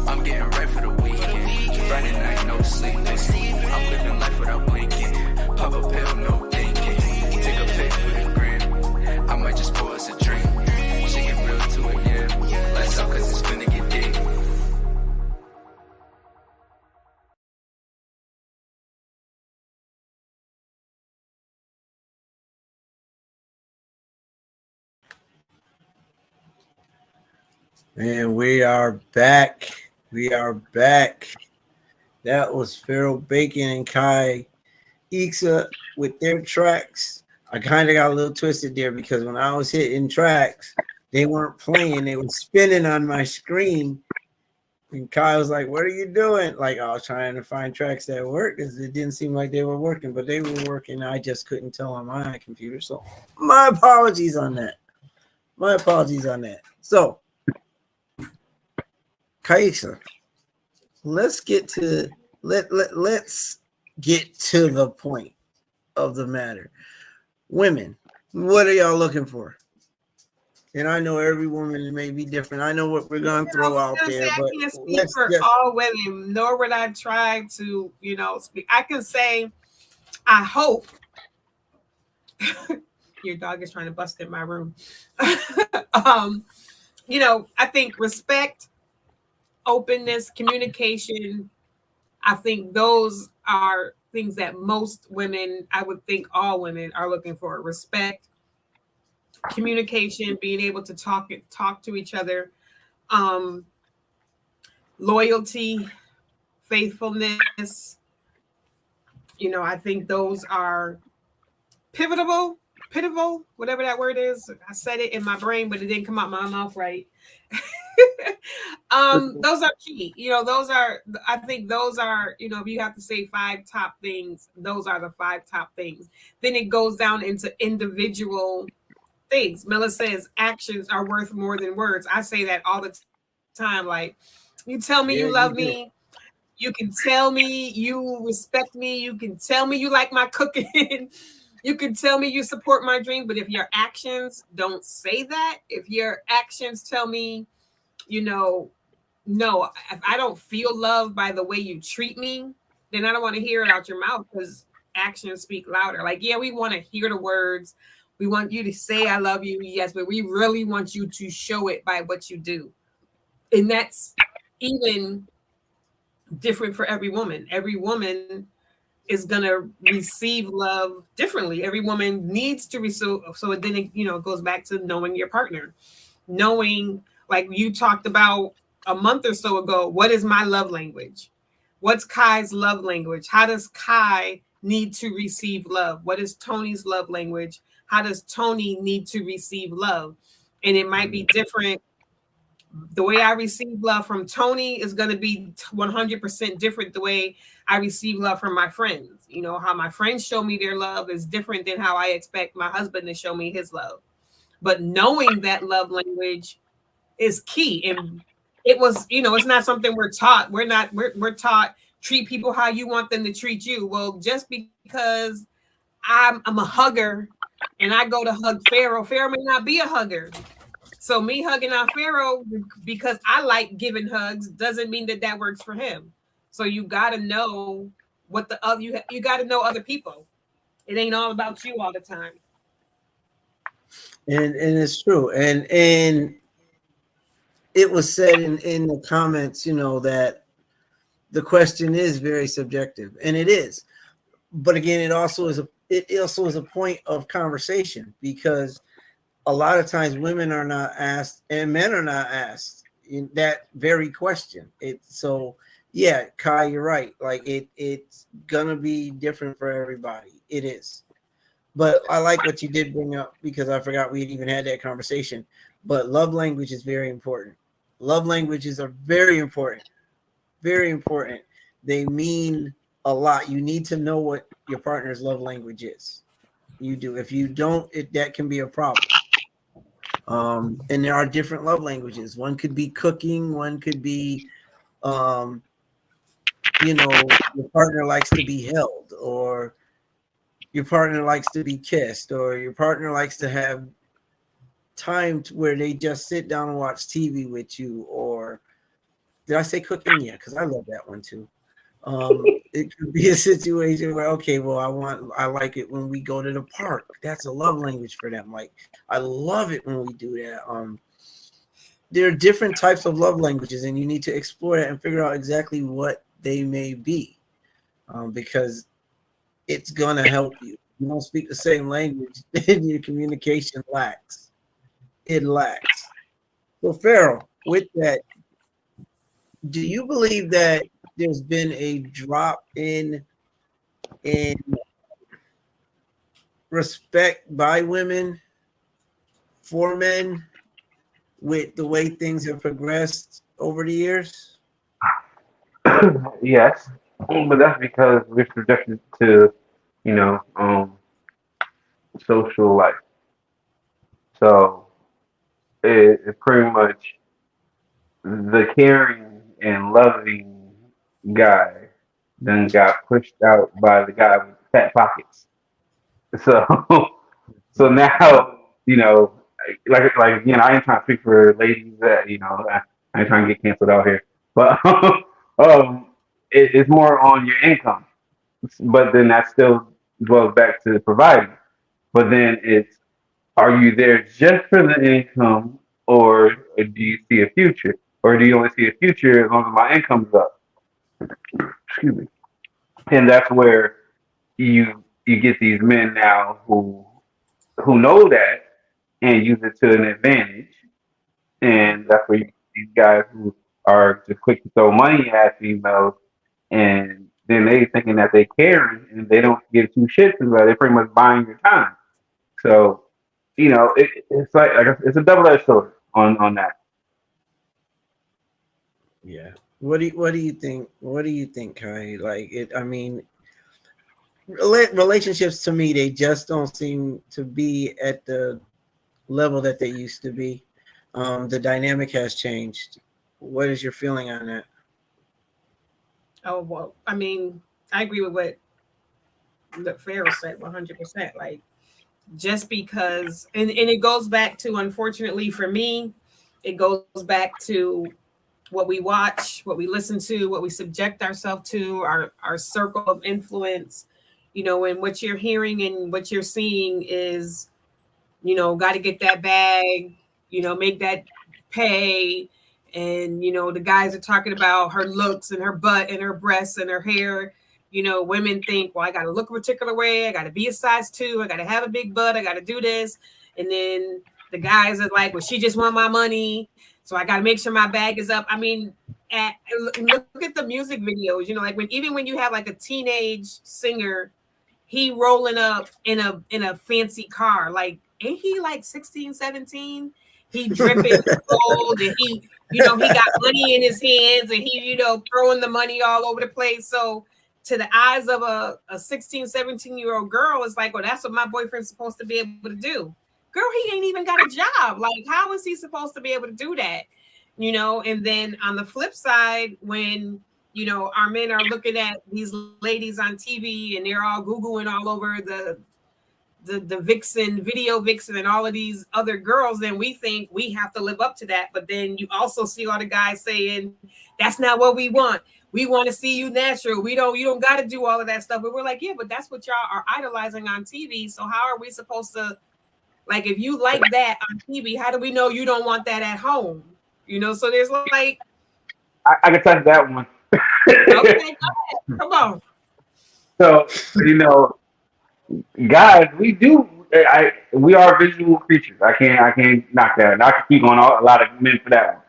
I'm getting right for the weekend. Friday night, no sleeping. I'm living life without blinking. Pop a pill, no thinking. Take a pic for the gram. I might just pour us a drink. She get real 2 a.m. Let's out cause it's finna get deep. And we are back. We are back. That was Pharaoh Bacon and Kai Ixa with their tracks. I kind of got a little twisted there because when I was hitting tracks, they weren't playing. They were spinning on my screen. And Kai was like, what are you doing? Like, I was trying to find tracks that worked because it didn't seem like they were working, but they were working. I just couldn't tell on my computer. So my apologies on that. My apologies on that. So, Kaisa, let's get to let's get to the point of the matter. Women, what are y'all looking for? And I know every woman may be different. I know what we're gonna throw out there, but I can't speak for all women, nor would I try to, speak. I can say, I hope. Your dog is trying to bust in my room. I think respect, openness, communication, I think those are things that most women, I would think all women are looking for. Respect, communication, being able to talk to each other, loyalty, faithfulness. I think those are pivotal, whatever that word is. I said it in my brain, but it didn't come out my mouth right. Those are key. I think those are, if you have to say 5 top things, those are the 5 top things. Then it goes down into individual things. Miller says actions are worth more than words. I say that all the time. Like, you tell me you love me. You can tell me you respect me. You can tell me you like my cooking. You can tell me you support my dream. But if your actions don't say that, if your actions tell me, no, if I don't feel loved by the way you treat me, then I don't want to hear it out your mouth, because actions speak louder. Like, yeah, we want to hear the words. We want you to say, I love you. Yes, but we really want you to show it by what you do. And that's even different for every woman. Every woman is going to receive love differently. Every woman needs to receive. So then it goes back to knowing your partner, knowing, like you talked about a month or so ago, what is my love language? What's Kai's love language? How does Kai need to receive love? What is Tony's love language? How does Tony need to receive love? And it might be different. The way I receive love from Tony is going to be 100% different the way I receive love from my friends. How my friends show me their love is different than how I expect my husband to show me his love. But knowing that love language is key. And it was, it's not something we're taught. We're taught, treat people how you want them to treat you. Well, just because I'm a hugger and I go to hug Pharaoh may not be a hugger. So me hugging out Pharaoh because I like giving hugs doesn't mean that works for him. So you got to know what the other, you got to know other people. It ain't all about you all the time. And it's true. And it was said in the comments, that the question is very subjective, and it is. But again, it also is a point of conversation, because a lot of times women are not asked and men are not asked in that very question. So yeah, Kai, you're right. Like it's gonna be different for everybody. It is. But I like what you did bring up because I forgot we had even had that conversation. But love language is very important. Love languages are very important. Very important. They mean a lot. You need to know what your partner's love language is. You do. If you don't, that can be a problem. And there are different love languages. One could be cooking. One could be, um, your partner likes to be held, or your partner likes to be kissed, or your partner likes to have time where they just sit down and watch TV with you. Or did I say cooking? Yeah, because I love that one too. It could be a situation where, okay, well, I like it when we go to the park. That's a love language for them. Like, I love it when we do that. There are different types of love languages, and you need to explore that and figure out exactly what they may be, because it's gonna help you. You don't speak the same language, then your communication lacks. It lacks. So, Farrell, with that, do you believe that there's been a drop in respect by women for men with the way things have progressed over the years? Yes, but that's because we're subjected to, you know, social life. So it pretty much the caring and loving guy then got pushed out by the guy with the fat pockets. So so now like again, I ain't trying to speak for ladies that I ain't trying to get canceled out here, but it's more on your income. But then that still dwells back to providing. But then it's, are you there just for the income, or do you see a future, or do you only see a future as long as my income's up? Excuse me. And that's where you get these men now who know that and use it to an advantage, and that's where you get these guys who are just quick to throw money at females, and then they thinking that they caring and they don't give two shits about it. They're pretty much buying your time. So it's like it's a double edged sword on that. Yeah. What do you think? What do you think, Kai? Like it. I mean, relationships to me, they just don't seem to be at the level that they used to be. The dynamic has changed. What is your feeling on that? Oh, well, I mean, I agree with what Pharaoh said 100%. Like, just because, and it goes back to, unfortunately for me, it goes back to what we watch, what we listen to, what we subject ourselves to, our circle of influence, and what you're hearing and what you're seeing is, got to get that bag, make that pay. And, the guys are talking about her looks and her butt and her breasts and her hair. Women think, well, I got to look a particular way. I got to be a size 2. I got to have a big butt. I got to do this. And then the guys are like, well, she just want my money. So I got to make sure my bag is up. I mean, look at the music videos, like even when you have like a teenage singer, he rolling up in a fancy car, like, ain't he like 16, 17? He dripping gold, and he got money in his hands, and he, throwing the money all over the place. So to the eyes of a 16, 17-year-old girl, it's like, well, that's what my boyfriend's supposed to be able to do. Girl, he ain't even got a job. Like, how is he supposed to be able to do that? And then on the flip side, when, our men are looking at these ladies on TV and they're all Googling all over the vixen, video vixen, and all of these other girls, then we think we have to live up to that. But then you also see all the guys saying, that's not what we want. We want to see you natural. You don't got to do all of that stuff. But we're like, yeah, but that's what y'all are idolizing on TV. So how are we supposed to, like, if you like that on TV, how do we know you don't want that at home? So there's like, I can touch that one. Okay, go ahead. Come on. So, guys, we do we are visual creatures. I can't knock that. And I can keep on a lot of men for that one.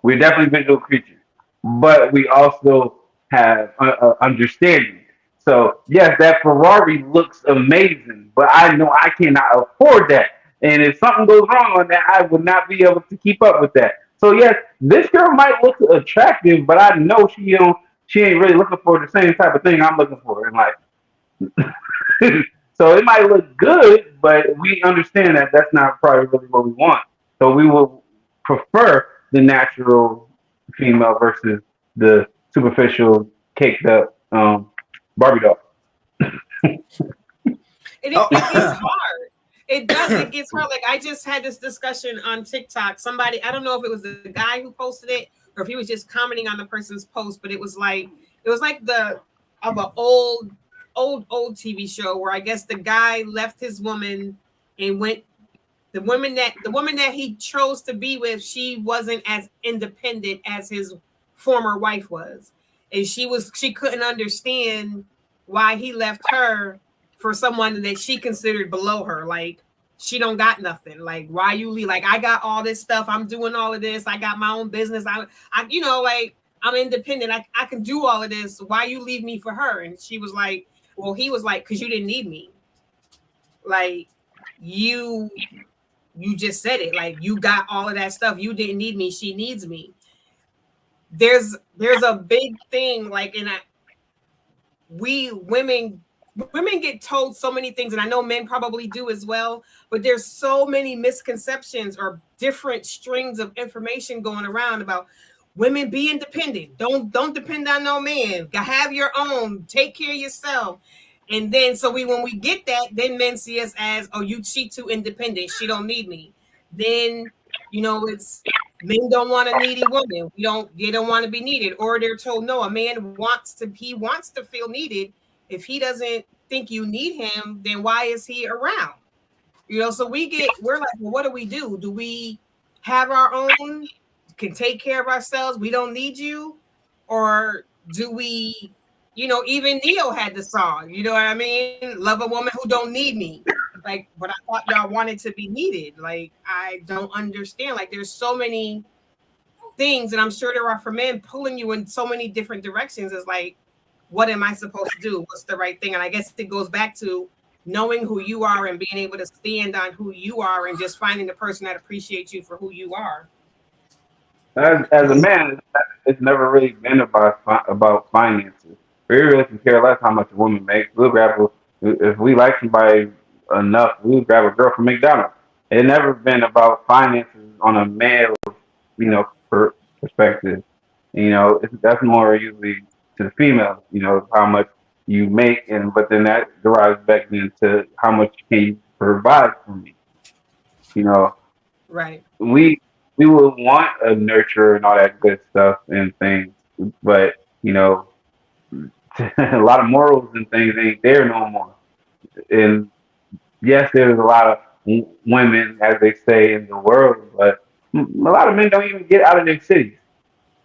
We're definitely visual creatures, but we also have understanding. So yes, that Ferrari looks amazing, but I know I cannot afford that. And if something goes wrong on that, I would not be able to keep up with that. So yes, this girl might look attractive, but I know she ain't really looking for the same type of thing I'm looking for in life. So it might look good, but we understand that that's not probably really what we want. So we will prefer the natural female versus the superficial, caked up Barbie doll. It gets hard. It does. It gets hard. Like I just had this discussion on TikTok. Somebody, I don't know if it was the guy who posted it or if he was just commenting on the person's post, but it was like the of an old TV show where I guess the guy left his woman and went. The woman that he chose to be with, she wasn't as independent as his former wife was, and she couldn't understand why he left her for someone that she considered below her. Like she don't got nothing. Like why you leave? Like I got all this stuff. I'm doing all of this. I got my own business. I like I'm independent. I can do all of this. Why you leave me for her? And she was like, well, he was like, because you didn't need me. Like you just said it. Like you got all of that stuff. You didn't need me. She needs me. There's a big thing. Like, we women get told so many things, and I know men probably do as well, but there's so many misconceptions or different strings of information going around about women be independent. Don't depend on no man. Have your own. Take care of yourself. And then when we get that, then men see us as, oh, she too independent. She don't need me. Then, it's men don't want a needy woman. They don't want to be needed. Or they're told, no, a man wants to feel needed. If he doesn't think you need him, then why is he around? So we're like, well, what do? Do we have our own, can take care of ourselves? We don't need you? Or do we, even Neo had the song, you know what I mean? Love a woman who don't need me. Like, but I thought y'all wanted to be needed. Like, I don't understand. Like, there's so many things, and I'm sure there are for men pulling you in so many different directions. It's like, what am I supposed to do? What's the right thing? And I guess it goes back to knowing who you are and being able to stand on who you are and just finding the person that appreciates you for who you are. As a man, it's never really been about finances. We really can care less how much a woman makes. If we like somebody enough, we'll grab a girl from McDonald's. It's never been about finances on a male, perspective. That's more usually to the female. How much you make, but then that derives back into how much can you provide for me. Right. We would want a nurture and all that good stuff and things, but a lot of morals and things ain't there no more. And yes, there's a lot of women, as they say, in the world, but a lot of men don't even get out of their cities,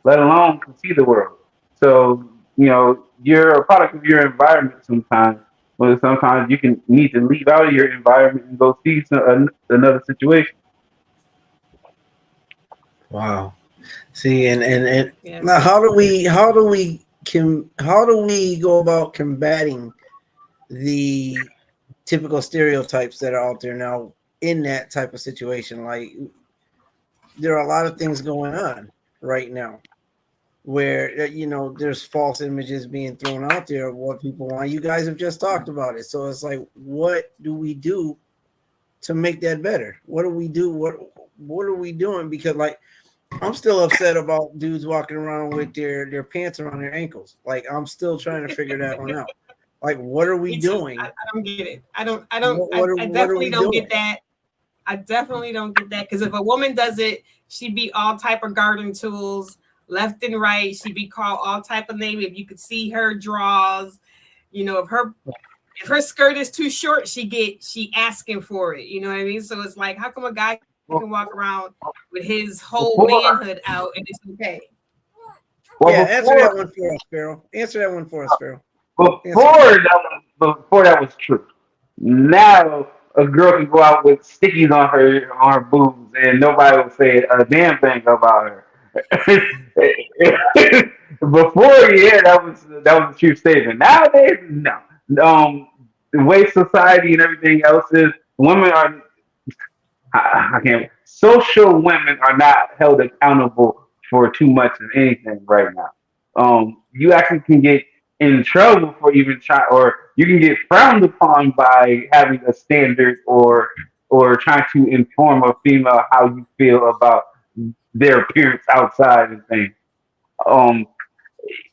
let alone can see the world. So, you're a product of your environment sometimes. But sometimes you need to leave out of your environment and go see another situation. Wow. See, and Yes. now how do we go about combating the typical stereotypes that are out there now in that type of situation? Like, there are a lot of things going on right now where there's false images being thrown out there of what people want. You guys have just talked about it, so it's like, what do we do to make that better? What do we do? What are we doing? Because, like, I'm still upset about dudes walking around with their pants around their ankles. Like, I'm still trying to figure that one out. Like, what are we doing? I don't get it. I What definitely don't get that. I definitely don't get that, because if a woman does it, she'd be all type of garden tools left and right. She'd be called all type of names. If you could see her draws, if her skirt is too short, she asking for it. You know what I mean? So it's like, how come a guy can walk around with his whole manhood out and it's okay? Well, answer that one for us, Sparrow. Answer that one for us, Sparrow. Before that was true. Now a girl can go out with stickies on her boobs and nobody will say a damn thing about her. Before, yeah, that was a true statement. Nowadays, no. The way society and everything else is, women are I can't. Social women are not held accountable for too much of anything right now. You actually can get in trouble for even try, or you can get frowned upon by having a standard or trying to inform a female how you feel about their appearance outside and things. Um,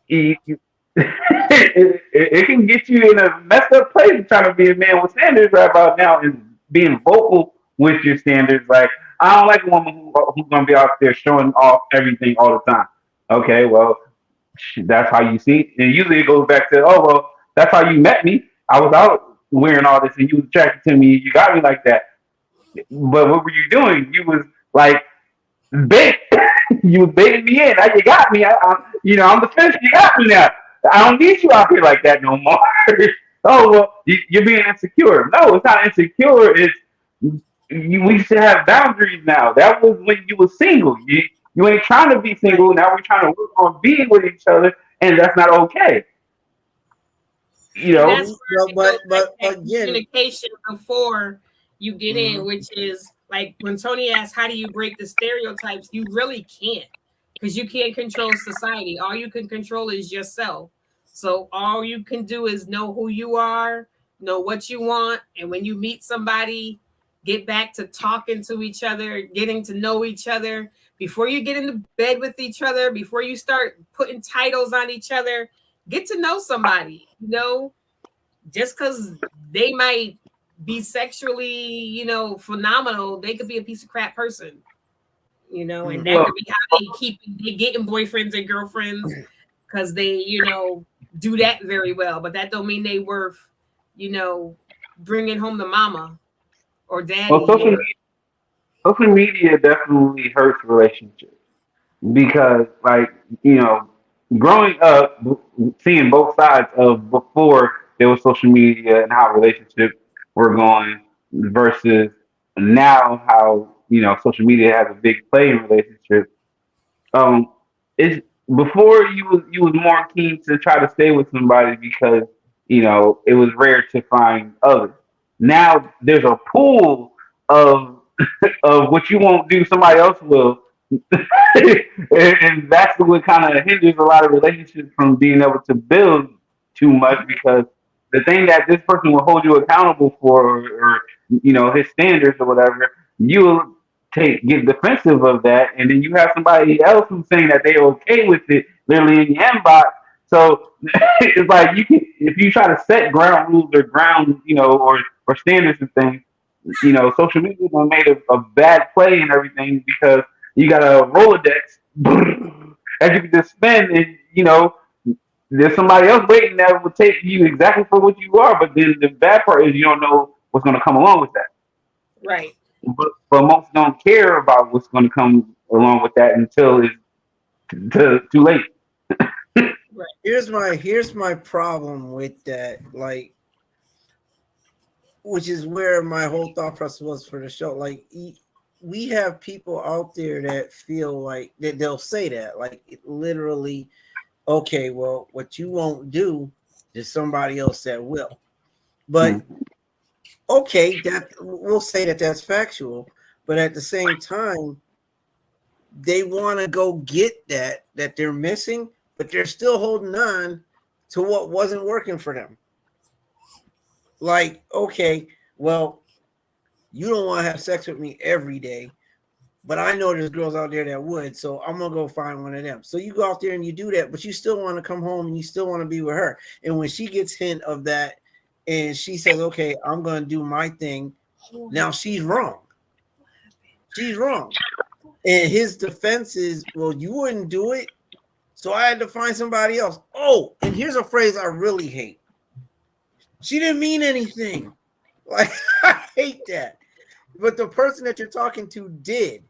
it, it can get you in a messed up place trying to be a man with standards right about now and being vocal with your standards. Like, I don't like a woman who's going to be out there showing off everything all the time. Okay, well, that's how you see it. And usually it goes back to, oh, well, that's how you met me. I was out wearing all this and you was attracted to me. You got me like that. But what were you doing? You was like, bait. You was baiting me in. Now you got me. I'm the fish. You got me now. I don't need you out here like that no more. Oh well, you're being insecure. No, it's not insecure. It's we should have boundaries now. That was when you were single. You ain't trying to be single. Now we're trying to work on being with each other, and that's not okay. You And know. that's where it goes But like that again, communication before you get in, which is like when Tony asked, "How do you break the stereotypes?" You really can't, because you can't control society. All you can control is yourself. So all you can do is know who you are, know what you want, and when you meet somebody, get back to talking to each other, getting to know each other before you get into bed with each other, before you start putting titles on each other. Get to know somebody, just because they might be sexually, phenomenal, they could be a piece of crap person, and that could be how they getting boyfriends and girlfriends because they, do that very well. But that don't mean they worth, bringing home the mama or daddy. Well, social media definitely hurts relationships because, like, growing up, seeing both sides of before there was social media and how relationships were going versus now how social media has a big play in relationships. It's before you was more keen to try to stay with somebody because it was rare to find others. Now there's a pool of of what you won't do, somebody else will, and that's what kind of hinders a lot of relationships from being able to build too much because the thing that this person will hold you accountable for, or his standards or whatever, you'll get defensive of that, and then you have somebody else who's saying that they're okay with it, literally in your inbox. So it's like you can, if you try to set ground rules or ground, or standards and things, social media made a bad play and everything because you got a Rolodex that you can just spend, and there's somebody else waiting that will take you exactly for what you are. But then the bad part is you don't know what's going to come along with that. Right. But most don't care about what's going to come along with that until it's too late. Right. Here's my problem with that, like, which is where my whole thought process was for the show. Like, we have people out there that feel like that they'll say that, like, literally, okay, well, what you won't do, there's somebody else that will. But okay, that we'll say that that's factual, but at the same time, they want to go get that they're missing, but they're still holding on to what wasn't working for them. Like, okay, well, you don't want to have sex with me every day, but I know there's girls out there that would, so I'm gonna go find one of them. So you go out there and you do that, but you still want to come home and you still want to be with her. And when she gets hint of that and she says, okay, I'm gonna do my thing, now she's wrong. She's wrong. And his defense is, well, you wouldn't do it, so I had to find somebody else. Oh, and here's a phrase I really hate. She didn't mean anything. Like, I hate that. But the person that you're talking to did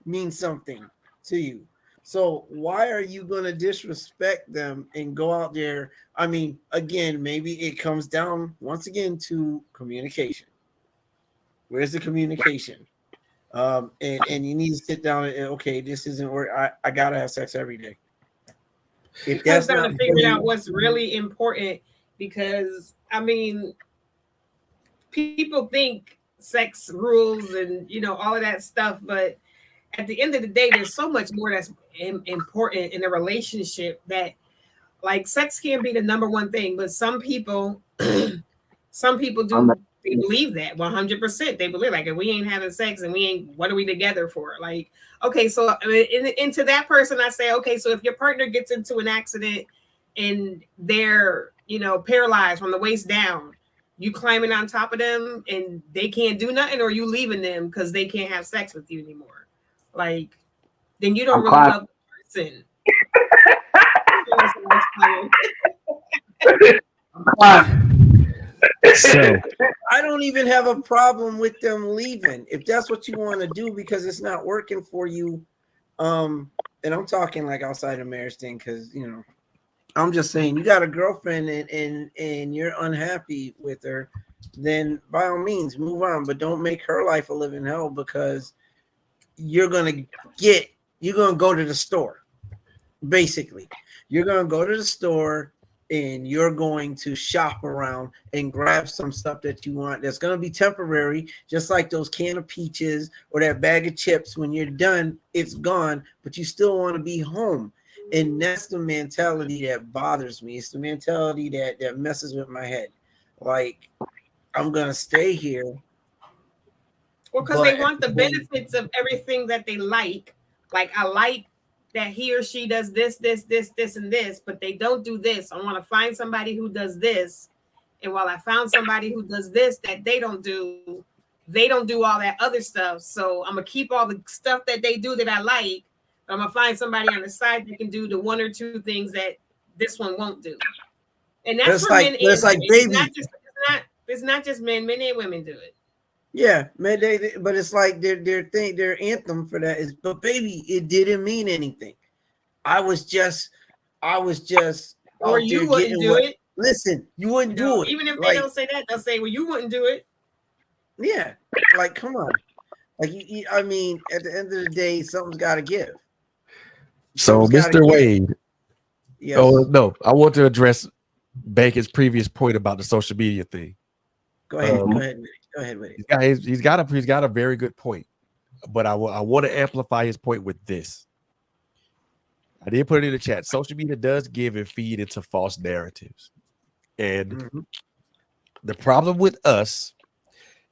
mean something to you. So why are you going to disrespect them and go out there? I mean, again, maybe it comes down once again to communication. Where's the communication? And you need to sit down and okay, this isn't where I gotta have sex every day. If It comes that's down not to figuring out what's really important, because I mean, people think sex rules and all of that stuff, but at the end of the day, there's so much more that's important in a relationship, that like sex can be the number one thing, but some people some people do, they believe that 100%. They believe like, if we ain't having sex and we ain't, what are we together for? Like, okay, so I mean, into that person, I say, okay, so if your partner gets into an accident and they're paralyzed from the waist down, you climbing on top of them and they can't do nothing, or you leaving them because they can't have sex with you anymore? Like, then you don't really love the person. So I don't even have a problem with them leaving if that's what you want to do, because it's not working for you. And I'm talking like outside of marriage thing, because I'm just saying, you got a girlfriend and you're unhappy with her, then by all means move on, but don't make her life a living hell, because you're gonna go to the store. Basically, you're gonna go to the store and you're going to shop around and grab some stuff that you want that's going to be temporary, just like those can of peaches or that bag of chips. When you're done, it's gone, but you still want to be home. And that's the mentality that bothers me. It's the mentality that messes with my head. Like, I'm going to stay here. Well, because they want the benefits of everything that they like. Like, I like that he or she does this, and this, but they don't do this. I want to find somebody who does this. And while I found somebody who does this that they don't do all that other stuff. So I'm going to keep all the stuff that they do that I like. I'm going to find somebody on the side that can do the one or two things that this one won't do. And that's for men. It's like, baby. It's not just men. Men and women do it. Yeah, man, but it's like their anthem for that is, but baby, it didn't mean anything. I was just or you wouldn't do it. Listen, you wouldn't do it. Even if they don't say that, they'll say, well, you wouldn't do it. Yeah, like, come on. Like, I mean, at the end of the day, something's got to give. So, Mr. Wade. Yes. Oh, no, I want to address Bacon's previous point about the social media thing. Go ahead. Go ahead with it. He's got a very good point, but I want to amplify his point with this. I did put it in the chat. Social media does give and feed into false narratives, and the problem with us,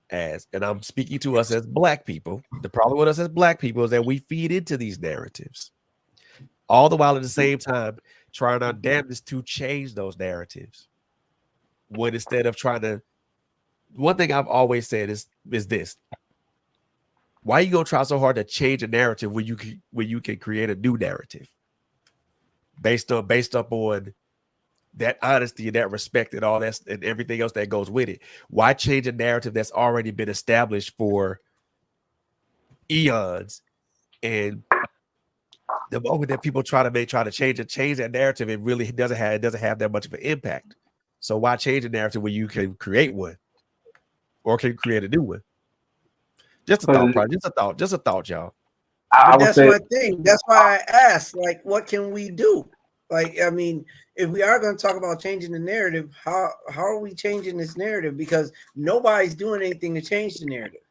and I'm speaking to us as Black people, the problem with us as Black people is that we feed into these narratives, all the while at the same time trying our damnedest to change those narratives. When instead of trying to, one thing I've always said is this: why are you gonna try so hard to change a narrative when you can create a new narrative based up on that honesty and that respect and all that and everything else that goes with it? Why change a narrative that's already been established for eons? And the moment that people try to change that narrative, it really doesn't have that much of an impact. So why change a narrative when you can create one? Or can you create a new one? Just a thought, y'all. But that's my thing. That's why I asked, like, what can we do? Like, I mean, if we are going to talk about changing the narrative, how are we changing this narrative? Because nobody's doing anything to change the narrative,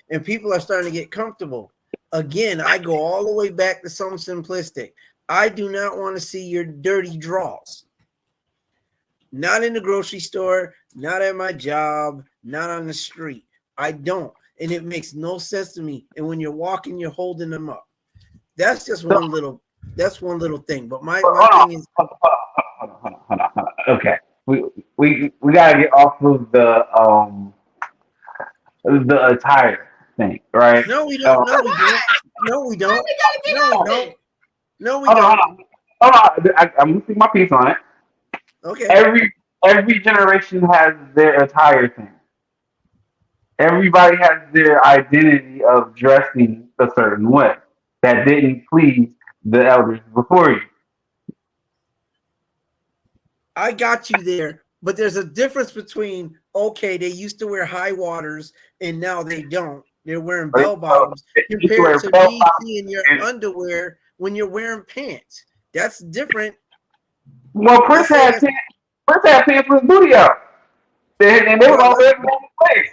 and people are starting to get comfortable. Again, I go all the way back to something simplistic. I do not want to see your dirty drawers. Not in the grocery store, not at my job, not on the street. I don't. And it makes no sense to me. And when you're walking, you're holding them up. That's just one little thing. But my thing is, hold on. Okay. We gotta get off of the attire thing, right? No, we don't. No, we don't. Hold on. I'm losing my piece on it. Okay. Every generation has their attire thing. Everybody has their identity of dressing a certain way that didn't please the elders before you. I got you there, but there's a difference between, okay, they used to wear high waters and now they don't. They're wearing bell bottoms compared to me seeing your underwear when you're wearing pants. That's different. Well, Prince had pants with his booty out. And they were all in place.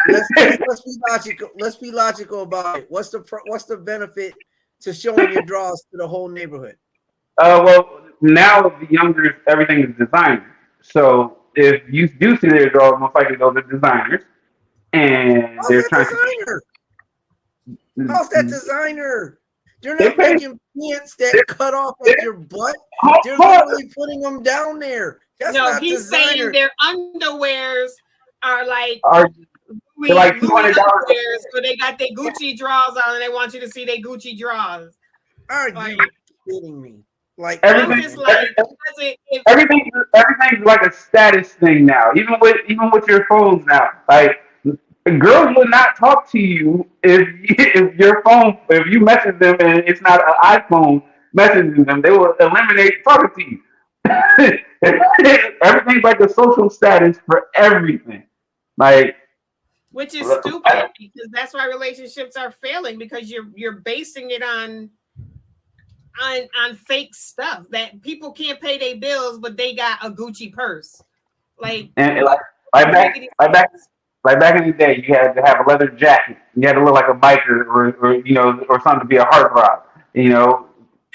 Let's be logical. Let's be logical about it. What's the benefit to showing your drawers to the whole neighborhood? Well, now the younger, everything is designer. So if you do see their drawers, most likely those are designers, and How's they're that trying designer? to. How's that designer? They're not making pants that cut off at your butt. They're literally putting them down there. That's no, not he's designer. saying their underwears are like They're like $200. So they got their Gucci drawers on, and they want you to see their Gucci drawers. Are you kidding me? Like everything's like a status thing now. Even with your phones now, like girls would not talk to you if you message them and it's not an iPhone messaging them. They will eliminate talking to you. Everything's like a social status for everything. Like, which is stupid because that's why relationships are failing, because you're basing it on fake stuff that people can't pay their bills, but they got a Gucci purse. Like back in the day, you had to have a leather jacket. You had to look like a biker or something to be a heartthrob.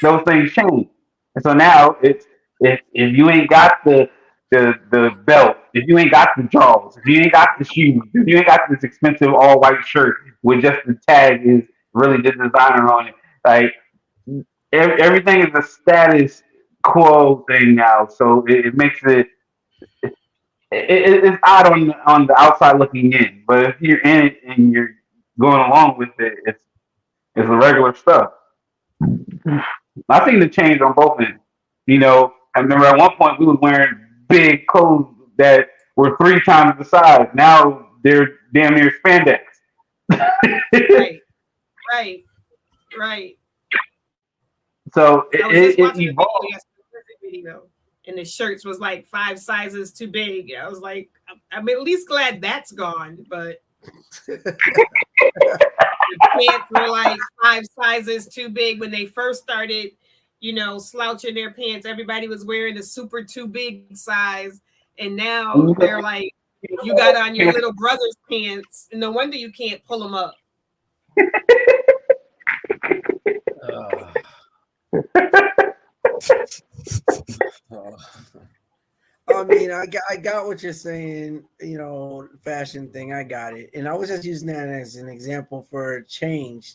Those things change. And so now it's if you ain't got the belt, if you ain't got the drawers, if you ain't got the shoes, if you ain't got this expensive all white shirt with just the tag is really the designer on it, like everything is a status quo thing now. So it makes it's odd on the outside looking in, but if you're in it and you're going along with it, it's the regular stuff. I've seen the change on both ends. I remember at one point we was wearing big clothes that were 3 times the size. Now they're damn near spandex. Right. So it evolved. And the shirts was like 5 sizes too big. I was like, I'm at least glad that's gone, but the pants were like 5 sizes too big when they first started, slouching their pants. Everybody was wearing the super too big size, and now they're like, you got on your little brother's pants, and no wonder you can't pull them up. I mean, I got what you're saying, fashion thing. I got it. And I was just using that as an example for change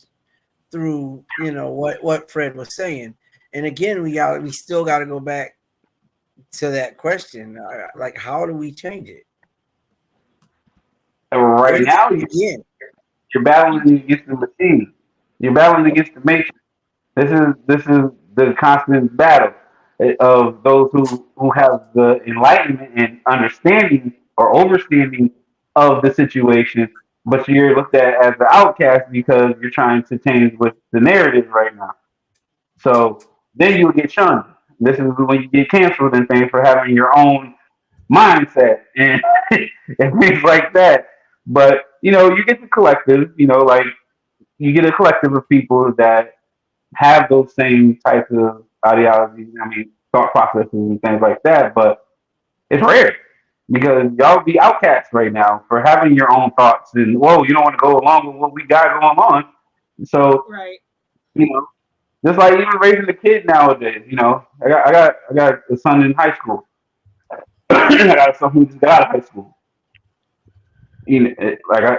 through, what Fred was saying. And again, we still got to go back to that question. Like, how do we change it? Right now, you're battling against the machine. You're battling against the matrix. This is the constant battle of those who have the enlightenment and understanding or overstanding of the situation, but you're looked at as the outcast because you're trying to change with the narrative right now. So then you would get shunned. This is when you get canceled and things for having your own mindset and things like that. But you get the collective, like you get a collective of people that have those same types of ideologies, thought processes and things like that, but it's rare because y'all be outcasts right now for having your own thoughts and you don't want to go along with what we got going on. So just like even raising a kid nowadays, I got a son in high school. I got a son who just got out of high school. Like I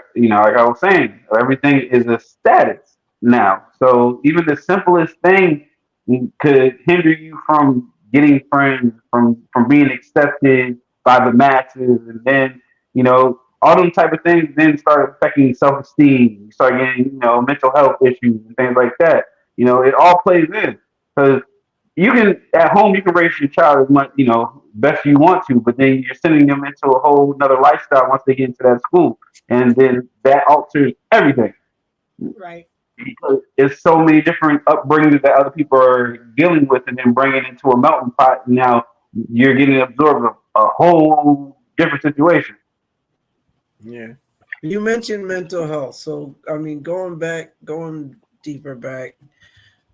was saying, everything is a status now. So even the simplest thing could hinder you from getting friends, from being accepted by the masses, and then all those type of things then start affecting self-esteem. You start getting mental health issues and things like that. It all plays in because you can at home you can raise your child as much best you want to, but then you're sending them into a whole another lifestyle once they get into that school, and then that alters everything. Right. Because it's so many different upbringings that other people are dealing with, and then bringing it into a melting pot. And now you're getting absorbed a whole different situation. Yeah. You mentioned mental health. So, I mean, going deeper back,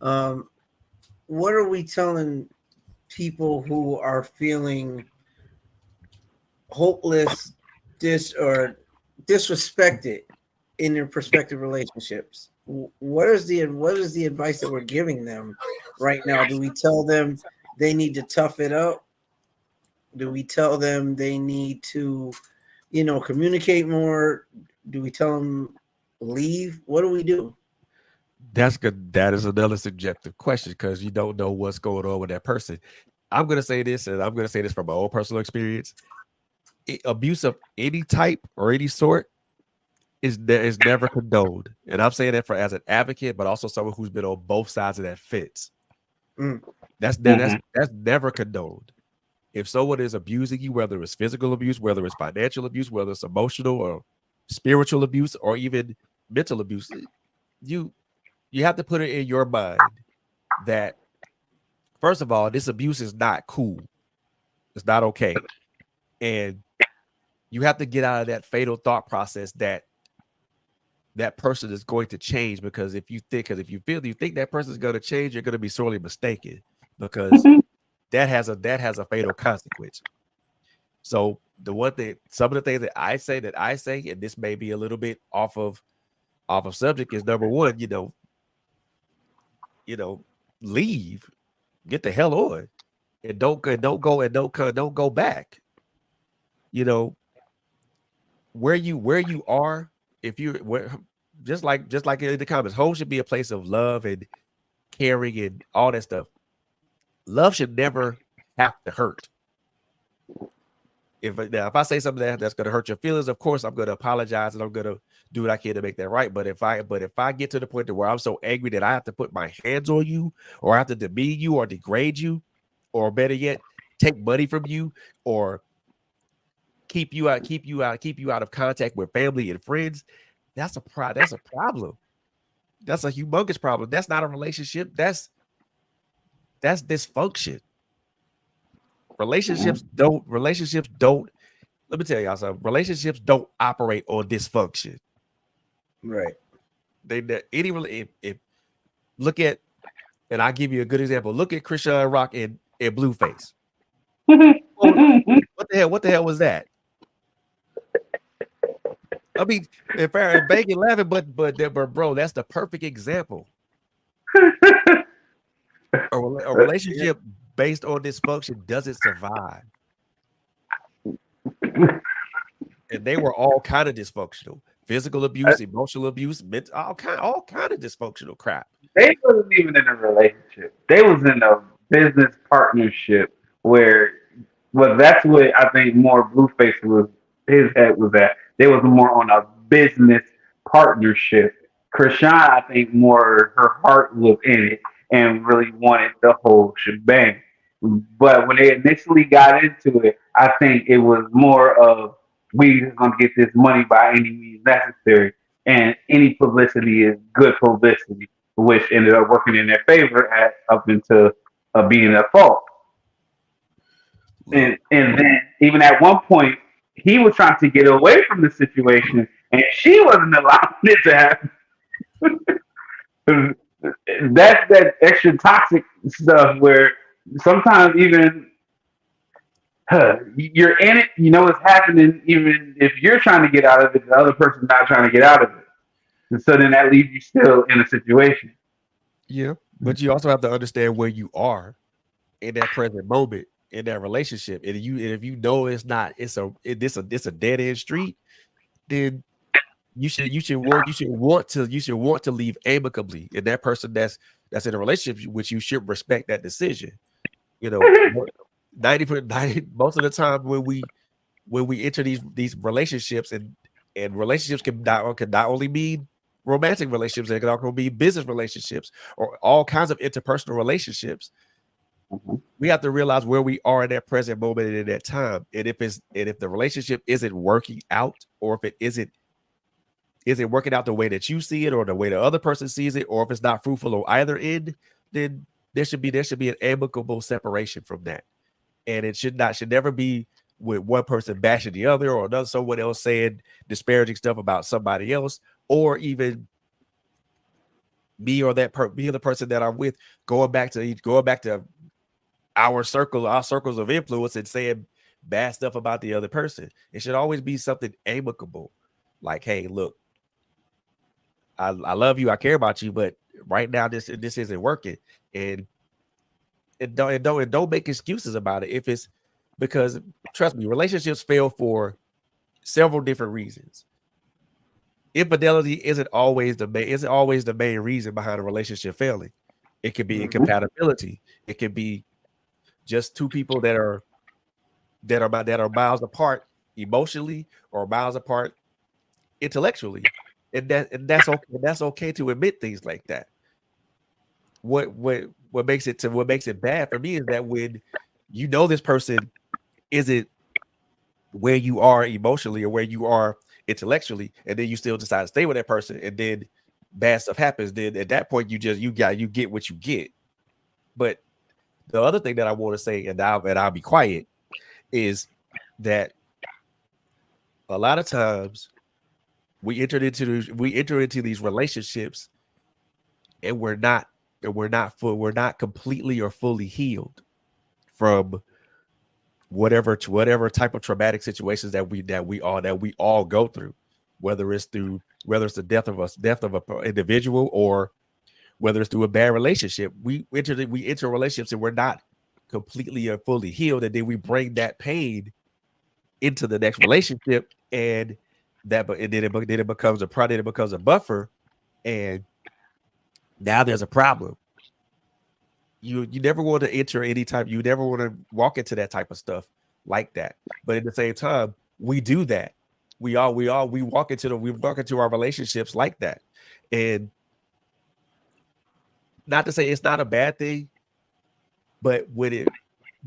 um, what are we telling people who are feeling hopeless, or disrespected in their prospective relationships? What is the advice that we're giving them right now? Do we tell them they need to tough it up? Do we tell them they need to, communicate more? Do we tell them leave? What do we do? That's good. That is another subjective question because you don't know what's going on with that person. I'm gonna say this, and I'm gonna say this from my own personal experience. Abuse of any type or any sort is never condoned, and I'm saying that for as an advocate, but also someone who's been on both sides of that fence. Mm. That's never condoned. If someone is abusing you, whether it's physical abuse, whether it's financial abuse, whether it's emotional or spiritual abuse, or even mental abuse, you have to put it in your mind that first of all, this abuse is not cool. It's not okay. And you have to get out of that fatal thought process that that person is going to change, because if you think that person is going to change, you're going to be sorely mistaken, because that has a fatal consequence. So some of the things that I say, and this may be a little bit off of subject, is number one, leave, get the hell on, and don't go back. Where you are, if you where just like in the comments, home should be a place of love and caring and all that stuff. Love should never have to hurt. If I say something that's going to hurt your feelings, of course I'm going to apologize and I'm going to do what I can to make that right. But if I get to the point where I'm so angry that I have to put my hands on you, or I have to demean you or degrade you, or better yet, take money from you, or keep you out of contact with family and friends, that's a problem. That's a humongous problem. That's not a relationship. That's dysfunction. Relationships don't. Let me tell y'all something. Relationships don't operate on dysfunction. Right. If look at, and I'll give you a good example. Look at Christian Rock and Blueface. What the hell was that? I mean, if I'm begging, laughing, but bro, that's the perfect example. A relationship based on dysfunction doesn't survive. And they were all kind of dysfunctional: physical abuse, emotional abuse, all kind of dysfunctional crap. They wasn't even in a relationship. They was in a business partnership where, well, that's what I think more Blueface was. His head was at. They was more on a business partnership. Krishan, I think, more her heart was in it and really wanted the whole shebang. But when they initially got into it, I think it was more of, we just gonna get this money by any means necessary, and any publicity is good publicity, which ended up working in their favor up into being at fault. And then even at one point, he was trying to get away from the situation, and she wasn't allowing it to happen. That's that extra toxic stuff where sometimes even you're in it, you know it's happening, even if you're trying to get out of it, the other person's not trying to get out of it. And so then that leaves you still in a situation. Yeah, but you also have to understand where you are in that present moment in that relationship. And if you know it's a dead end street, then you should want to leave amicably. And that person that's in a relationship with you should respect that decision. 90 most of the time when we enter these relationships, and relationships can not only mean romantic relationships, they can also be business relationships or all kinds of interpersonal relationships. We have to realize where we are in that present moment and in that time, and if the relationship isn't working out, or if it isn't working out the way that you see it or the way the other person sees it, or if it's not fruitful on either end, then there should be an amicable separation from that. and it should never be with one person bashing the other, or another someone else saying disparaging stuff about somebody else, or even me or me or the person that I'm with going back to our circles of influence and saying bad stuff about the other person. It should always be something amicable, like, hey, look, I love you, I care about you, but right now this isn't working, and don't make excuses about it if it's because, trust me, relationships fail for several different reasons. Infidelity isn't always the main reason behind a relationship failing. It could be incompatibility. It could be just two people that are miles apart emotionally or miles apart intellectually, and that's okay. That's okay to admit things like that. What makes it bad for me is that when you know this person isn't where you are emotionally or where you are intellectually, and then you still decide to stay with that person, and then bad stuff happens, then at that point you get what you get. But the other thing that I want to say, and I'll be quiet, is that a lot of times we enter into these relationships and we're not completely or fully healed from whatever type of traumatic situations that we all go through, whether it's the death of an individual, or whether it's through a bad relationship. We enter relationships and we're not completely or fully healed, and then we bring that pain into the next relationship, and then it becomes a buffer, and now there's a problem. You never want to you never want to walk into that type of stuff like that. But at the same time, we do that. We walk into our relationships like that. And not to say it's not a bad thing, but when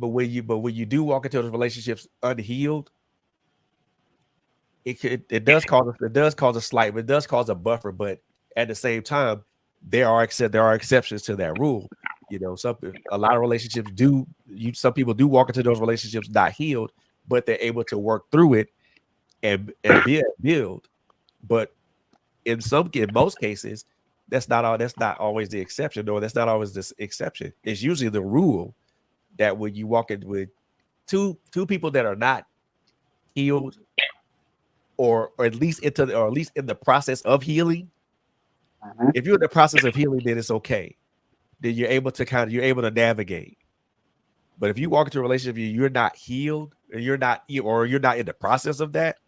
you do walk into those relationships unhealed, it does cause a buffer, but at the same time, there are exceptions to that rule. You know, a lot of relationships some people do walk into those relationships not healed, but they're able to work through it and build. But in most cases, that's not always the exception, or that's not always the exception. It's usually the rule that when you walk in with two people that are not healed, or at least in the process of healing. If you're in the process of healing, then it's okay. Then you're able to navigate. But if you walk into a relationship and you're not healed, or you're not in the process of that,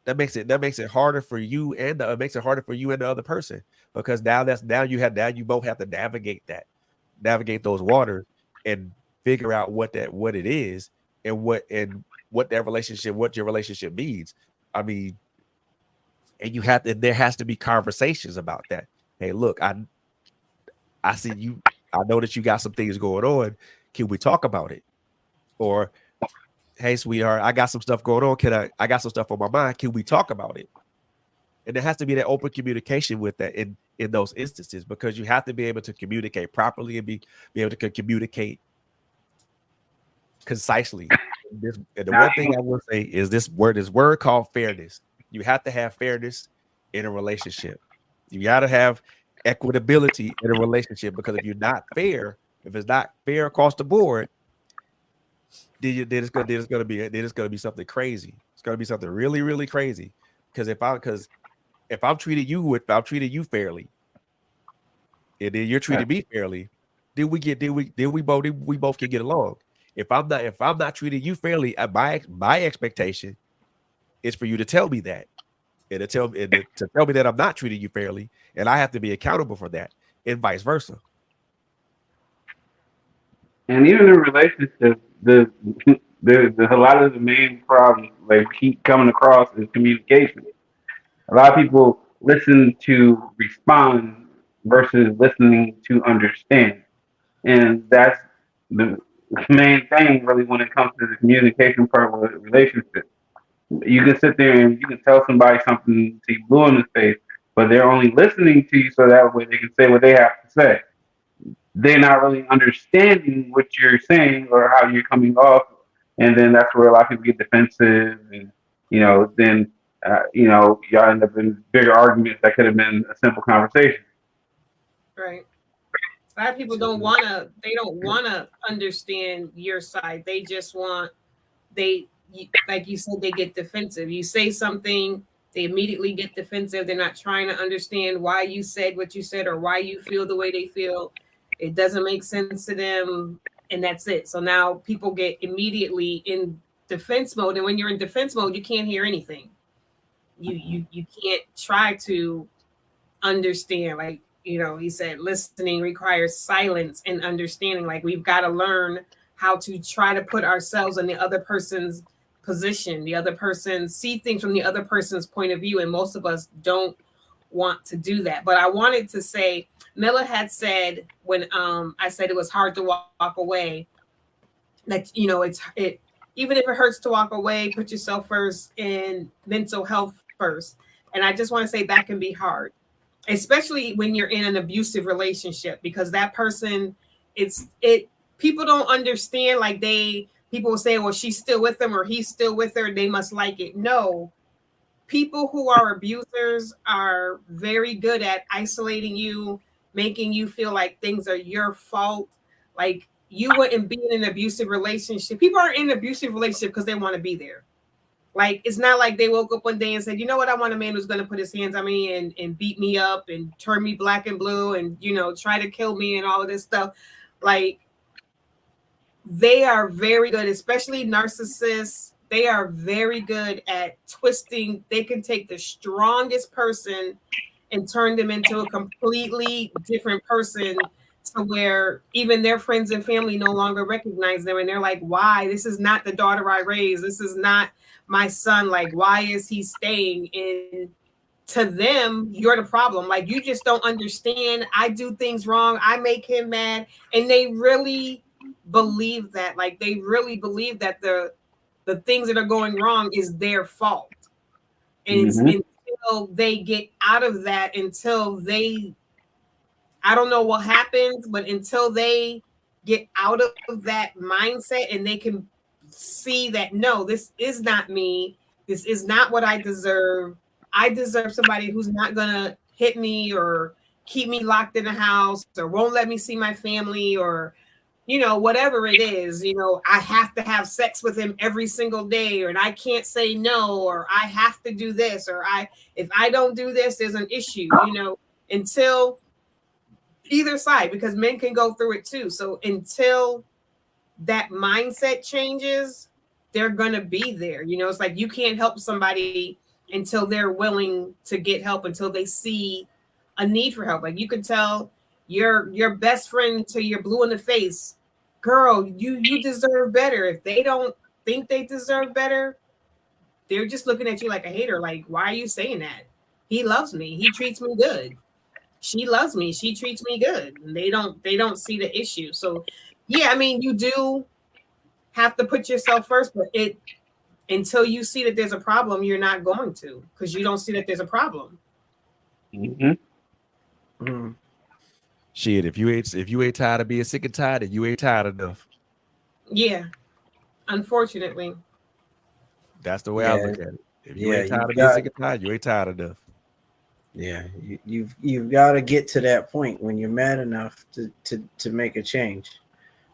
that makes it harder for you, and it makes it harder for you and the other person, because now you both have to navigate those waters and figure out what it is, and what your relationship means. I mean, and there has to be conversations about that. Hey, look, I see you. I know that you got some things going on. Can we talk about it? Or, hey, sweetheart, I got some stuff going on. I got some stuff on my mind. Can we talk about it? And there has to be that open communication with that in those instances, because you have to be able to communicate properly and be able to communicate concisely. And the one thing I will say is this word called fairness. You have to have fairness in a relationship. You got to have equitability in a relationship, because if it's not fair across the board, then it's going to be something crazy. It's going to be something really, really crazy. Because if I'm treating you fairly, and then you're treating me fairly, then we both can get along. If I'm not treating you fairly, my expectation is for you to tell me that, and to tell me that I'm not treating you fairly, and I have to be accountable for that, and vice versa. And even in relationships, there's a lot of the main problems like keep coming across is communication. A lot of people listen to respond versus listening to understand, and that's the main thing really when it comes to the communication part of a relationship. You can sit there and you can tell somebody something to you blue in the face, but they're only listening to you so that way they can say what they have to say. they're not really understanding what you're saying or how you're coming off, and then that's where a lot of people get defensive, and then y'all end up in bigger arguments that could have been a simple conversation. Right. A lot of people don't wanna understand your side. They just want like you said, they get defensive. You say something, they immediately get defensive. They're not trying to understand why you said what you said or why you feel the way they feel. It doesn't make sense to them, and that's it. So now people get immediately in defense mode, and when you're in defense mode, you can't hear anything. You can't try to understand. Like, he said, listening requires silence and understanding. Like, we've got to learn how to try to put ourselves in the other person's position, the other person, see things from the other person's point of view. And most of us don't want to do that. But I wanted to say, Miller had said when I said it was hard to walk away, that, it even if it hurts to walk away, put yourself first and mental health first. And I just want to say that can be hard, especially when you're in an abusive relationship, because that person, people don't understand. Like, people will say, well, she's still with him or he's still with her, they must like it. No, people who are abusers are very good at isolating you, making you feel like things are your fault. Like, you wouldn't be in an abusive relationship. People are in an abusive relationship because they want to be there. Like, it's not like they woke up one day and said, you know what, I want a man who's going to put his hands on me and beat me up and turn me black and blue and, try to kill me and all of this stuff. Like, they are very good, especially narcissists. They are very good at twisting. They can take the strongest person and turn them into a completely different person, to where even their friends and family no longer recognize them. And they're like, why? This is not the daughter I raised. This is not my son. Like, why is he staying? And to them, you're the problem. Like, you just don't understand. I do things wrong. I make him mad. And they really believe that. Like, they really believe that the things that are going wrong is their fault. And it's until they get out of that, I don't know what happens, but until they get out of that mindset and they can see that, no, this is not me. This is not what I deserve. I deserve somebody who's not going to hit me or keep me locked in the house or won't let me see my family or, whatever it is. I have to have sex with him every single day, and I can't say no, or I have to do this, or if I don't do this, there's an issue, until either side, because men can go through it too. So until that mindset changes, they're going to be there. It's like you can't help somebody until they're willing to get help, until they see a need for help. Like, you could tell your best friend till you're blue in the face, girl, you deserve better. If they don't think they deserve better, they're just looking at you like a hater. Like, why are you saying that? He loves me. He treats me good. She loves me. She treats me good. And they don't see the issue. So yeah, I mean, you do have to put yourself first, but until you see that there's a problem, you're not going to, because you don't see that there's a problem. Shit, if you ain't tired of being sick and tired, then you ain't tired enough. Yeah, unfortunately. That's the way I look at it. If you ain't tired of being sick and tired, you ain't tired enough. Yeah, you've got to get to that point when you're mad enough to make a change.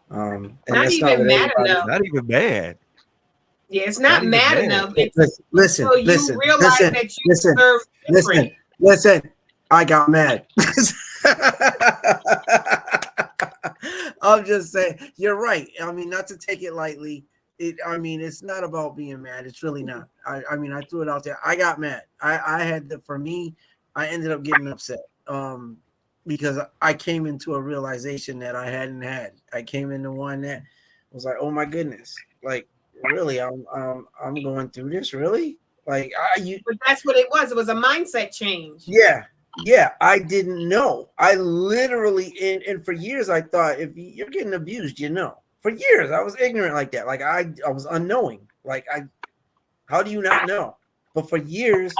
And not even mad enough. Not even mad. Yeah, it's not mad enough. It's listen. You realize that you deserve different. Listen. I got mad. I'm just saying, you're right. I mean, not to take it lightly. It's not about being mad. It's really not. I mean, I threw it out there. I got mad. For me, I ended up getting upset because I came into a realization that I hadn't had. I came into one that was like, oh my goodness, like, really, I'm going through this, really? Like, but that's what it was. It was a mindset change. Yeah, I didn't know. I literally, and for years, I thought if you're getting abused, For years, I was ignorant like that. Like, I was unknowing. Like, how do you not know? But for years,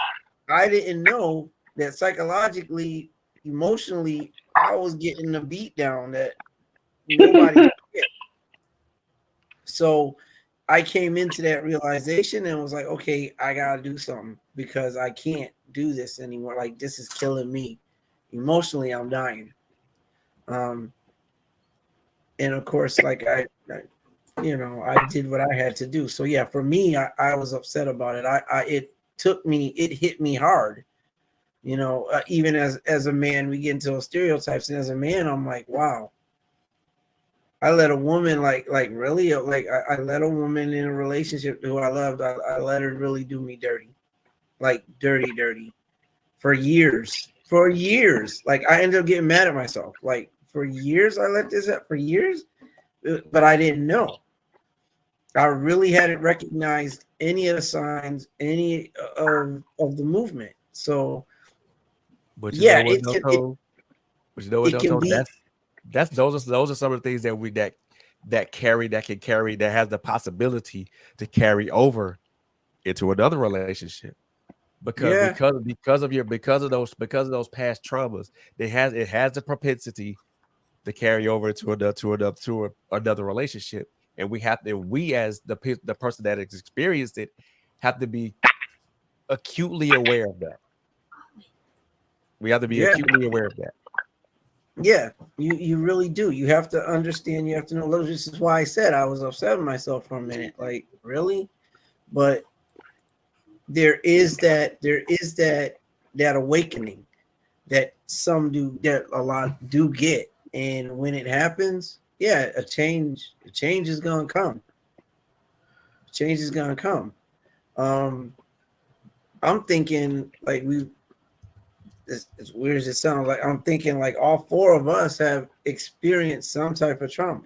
I didn't know that psychologically, emotionally, I was getting the beat down that nobody. So I came into that realization and was like, okay, I gotta do something because I can't do this anymore. Like, this is killing me emotionally. I'm dying. And of course, like I did what I had to do. So yeah, for me, I was upset about it. It hit me hard. Even as a man, we get into those stereotypes, and as a man, I'm like, wow. I let a woman like really like I let a woman in a relationship who I loved. I let her really do me dirty, like dirty, for years. For years, like I ended up getting mad at myself. Like for years, I let this up for years, but I didn't know. I really hadn't recognized any of the signs, any of the movement. So But you yeah, know what, though, Cole? But you know what, it though, can Cole? be. Those are some of the things that can carry that has the possibility to carry over into another relationship because Yeah, because of those past traumas, it has the propensity to carry over to another relationship, and we as the person that has experienced it have to be acutely aware of that. We have to be yeah. acutely aware of that. Yeah, you really do. You have to understand. You have to know. Look, this is why I said I was upset with myself for a minute. Like, really? But there is that awakening that a lot do get, and when it happens, yeah, a change is gonna come. Change is gonna come. Um, I'm thinking like as weird as it sounds, like I'm thinking like all four of us have experienced some type of trauma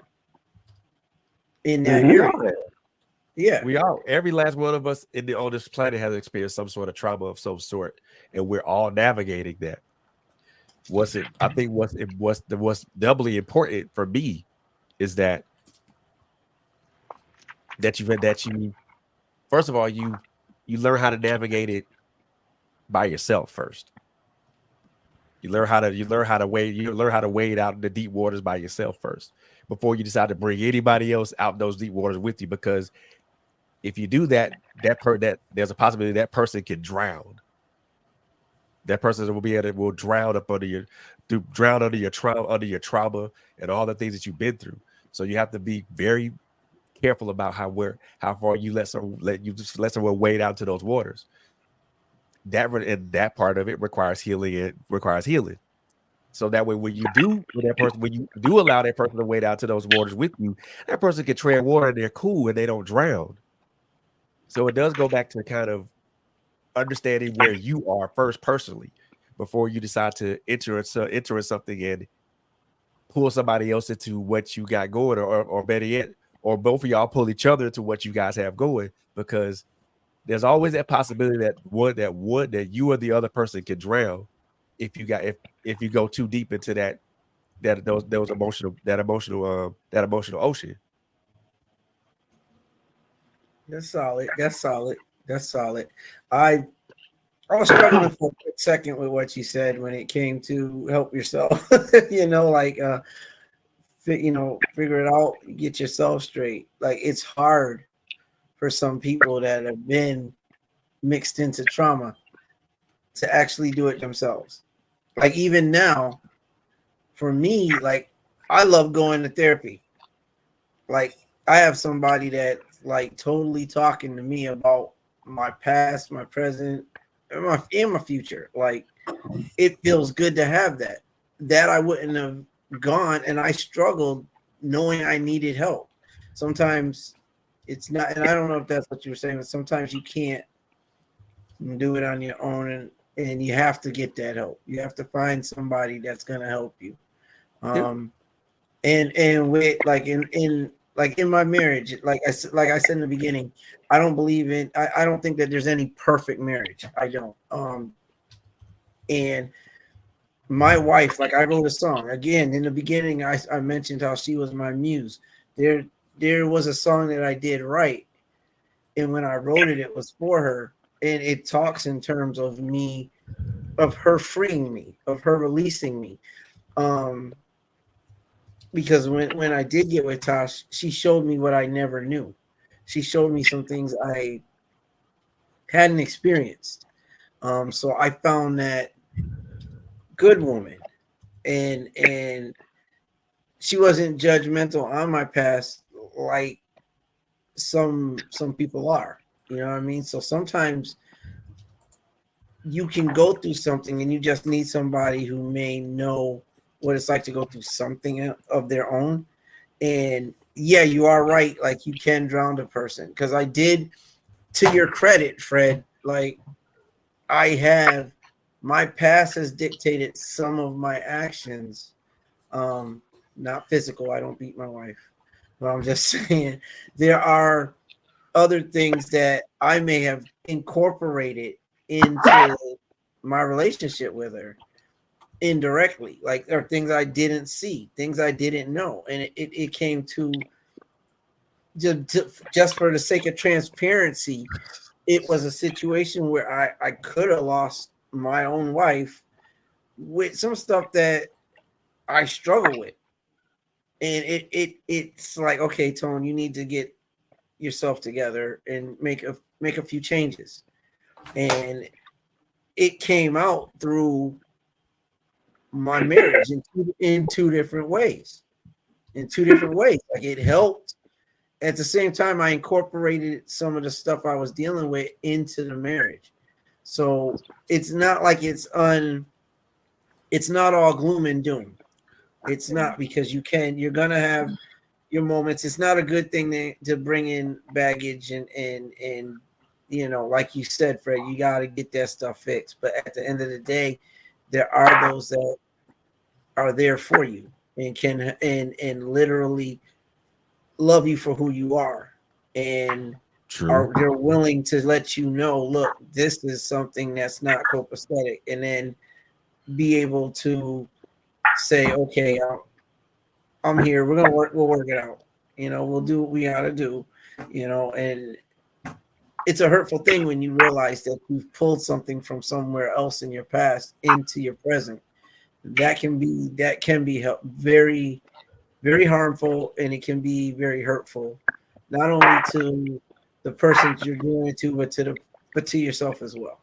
in that We area. all have. Yeah, We all, every last one of us on this planet has experienced some sort of trauma of some sort, and we're all navigating that. I think what's doubly important for me is that you first of all you learn how to navigate it by yourself first. You learn how to wade out in the deep waters by yourself first before you decide to bring anybody else out those deep waters with you. Because if you do that, that there's a possibility that person can drown. That person will drown under your trauma and all the things that you've been through. So you have to be very careful about how far you let someone wade out to those waters. That part of it requires healing. It requires healing. So that way, when you do allow that person to wade out to those waters with you, that person can tread water and they're cool and they don't drown. So it does go back to kind of understanding where you are first personally before you decide to enter in something and pull somebody else into what you got going, or better yet, or both of y'all pull each other into what you guys have going, because there's always that possibility that you or the other person can drown if you go too deep into those emotional ocean. that's solid. That's solid. That's solid. I I was struggling for a quick second with what you said when it came to help yourself. Figure it out, get yourself straight. Like it's hard for some people that have been mixed into trauma to actually do it themselves. Like even now, for me, like I love going to therapy. Like I have somebody that like totally talking to me about my past, my present, and my future. Like it feels good to have that. That I wouldn't have gone, and I struggled knowing I needed help. Sometimes it's not, and I don't know if that's what you were saying, but sometimes you can't do it on your own, and you have to get that help. You have to find somebody that's gonna help you. And with like in my marriage, like I said in the beginning, I don't believe in. I don't think that there's any perfect marriage. I don't. And my wife, like I wrote a song again in the beginning. I mentioned how she was my muse. There was a song that I did write, and when I wrote it, it was for her, and it talks in terms of me, of her freeing me, of her releasing me. because when I did get with Tosh, she showed me what I never knew. She showed me some things I hadn't experienced. So I found that good woman, and she wasn't judgmental on my past like some people are. You know what I mean? So sometimes you can go through something and you just need somebody who may know what it's like to go through something of their own. And yeah, you are right. Like you can drown a person, because I did, to your credit, Fred, like I have, my past has dictated some of my actions. Not physical. I don't beat my wife, but I'm just saying there are other things that I may have incorporated into my relationship with her indirectly. Like there are things I didn't see, things I didn't know. And it came to just for the sake of transparency, it was a situation where I could have lost my own wife with some stuff that I struggle with. And it's like, okay, Tone, you need to get yourself together and make a few changes. And it came out through my marriage in two different ways. In two different ways. Like it helped. At the same time, I incorporated some of the stuff I was dealing with into the marriage. So it's not like it's not all gloom and doom. It's not, because you're gonna have your moments. It's not a good thing to bring in baggage and you know, like you said, Fred, you got to get that stuff fixed. But at the end of the day, there are those that are there for you and can and literally love you for who you are, and they're willing to let you know, look, this is something that's not copacetic, and then be able to say, okay, I'm here. We'll work it out. You know, we'll do what we got to do. You know, and it's a hurtful thing when you realize that you've pulled something from somewhere else in your past into your present. That can be very, very harmful, and it can be very hurtful, not only to the person you're doing it to, but to yourself as well.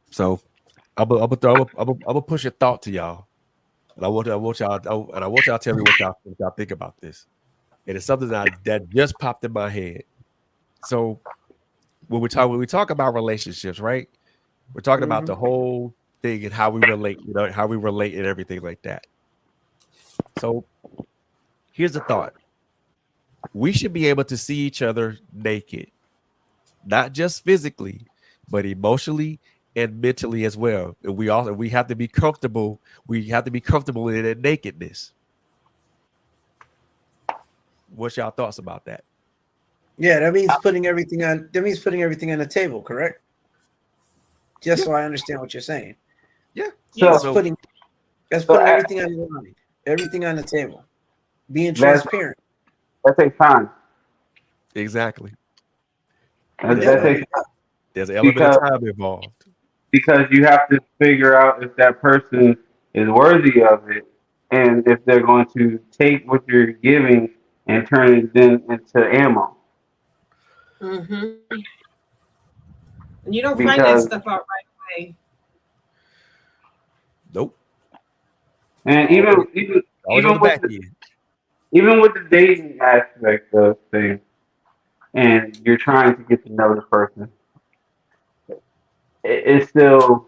So I'm gonna push a thought to y'all, and I want y'all to tell me what y'all think about this. And it's something that just popped in my head. So when we talk about relationships, right? We're talking about the whole thing and how we relate, you know, how we relate and everything like that. So here's the thought. We should be able to see each other naked, not just physically, but emotionally and mentally as well. And we have to be comfortable. We have to be comfortable in that nakedness. What's y'all thoughts about that? Yeah, that means putting everything on. That means putting everything on the table, correct? Just so I understand what you're saying. Yeah. That's putting everything on the line, everything on the table, being transparent. That takes time. Exactly. There's an element of time involved. Because you have to figure out if that person is worthy of it, and if they're going to take what you're giving and turn it then into ammo. Mm-hmm. And you don't find that stuff out right away. Nope. And even with the dating aspect of things, and you're trying to get to know the person, it's still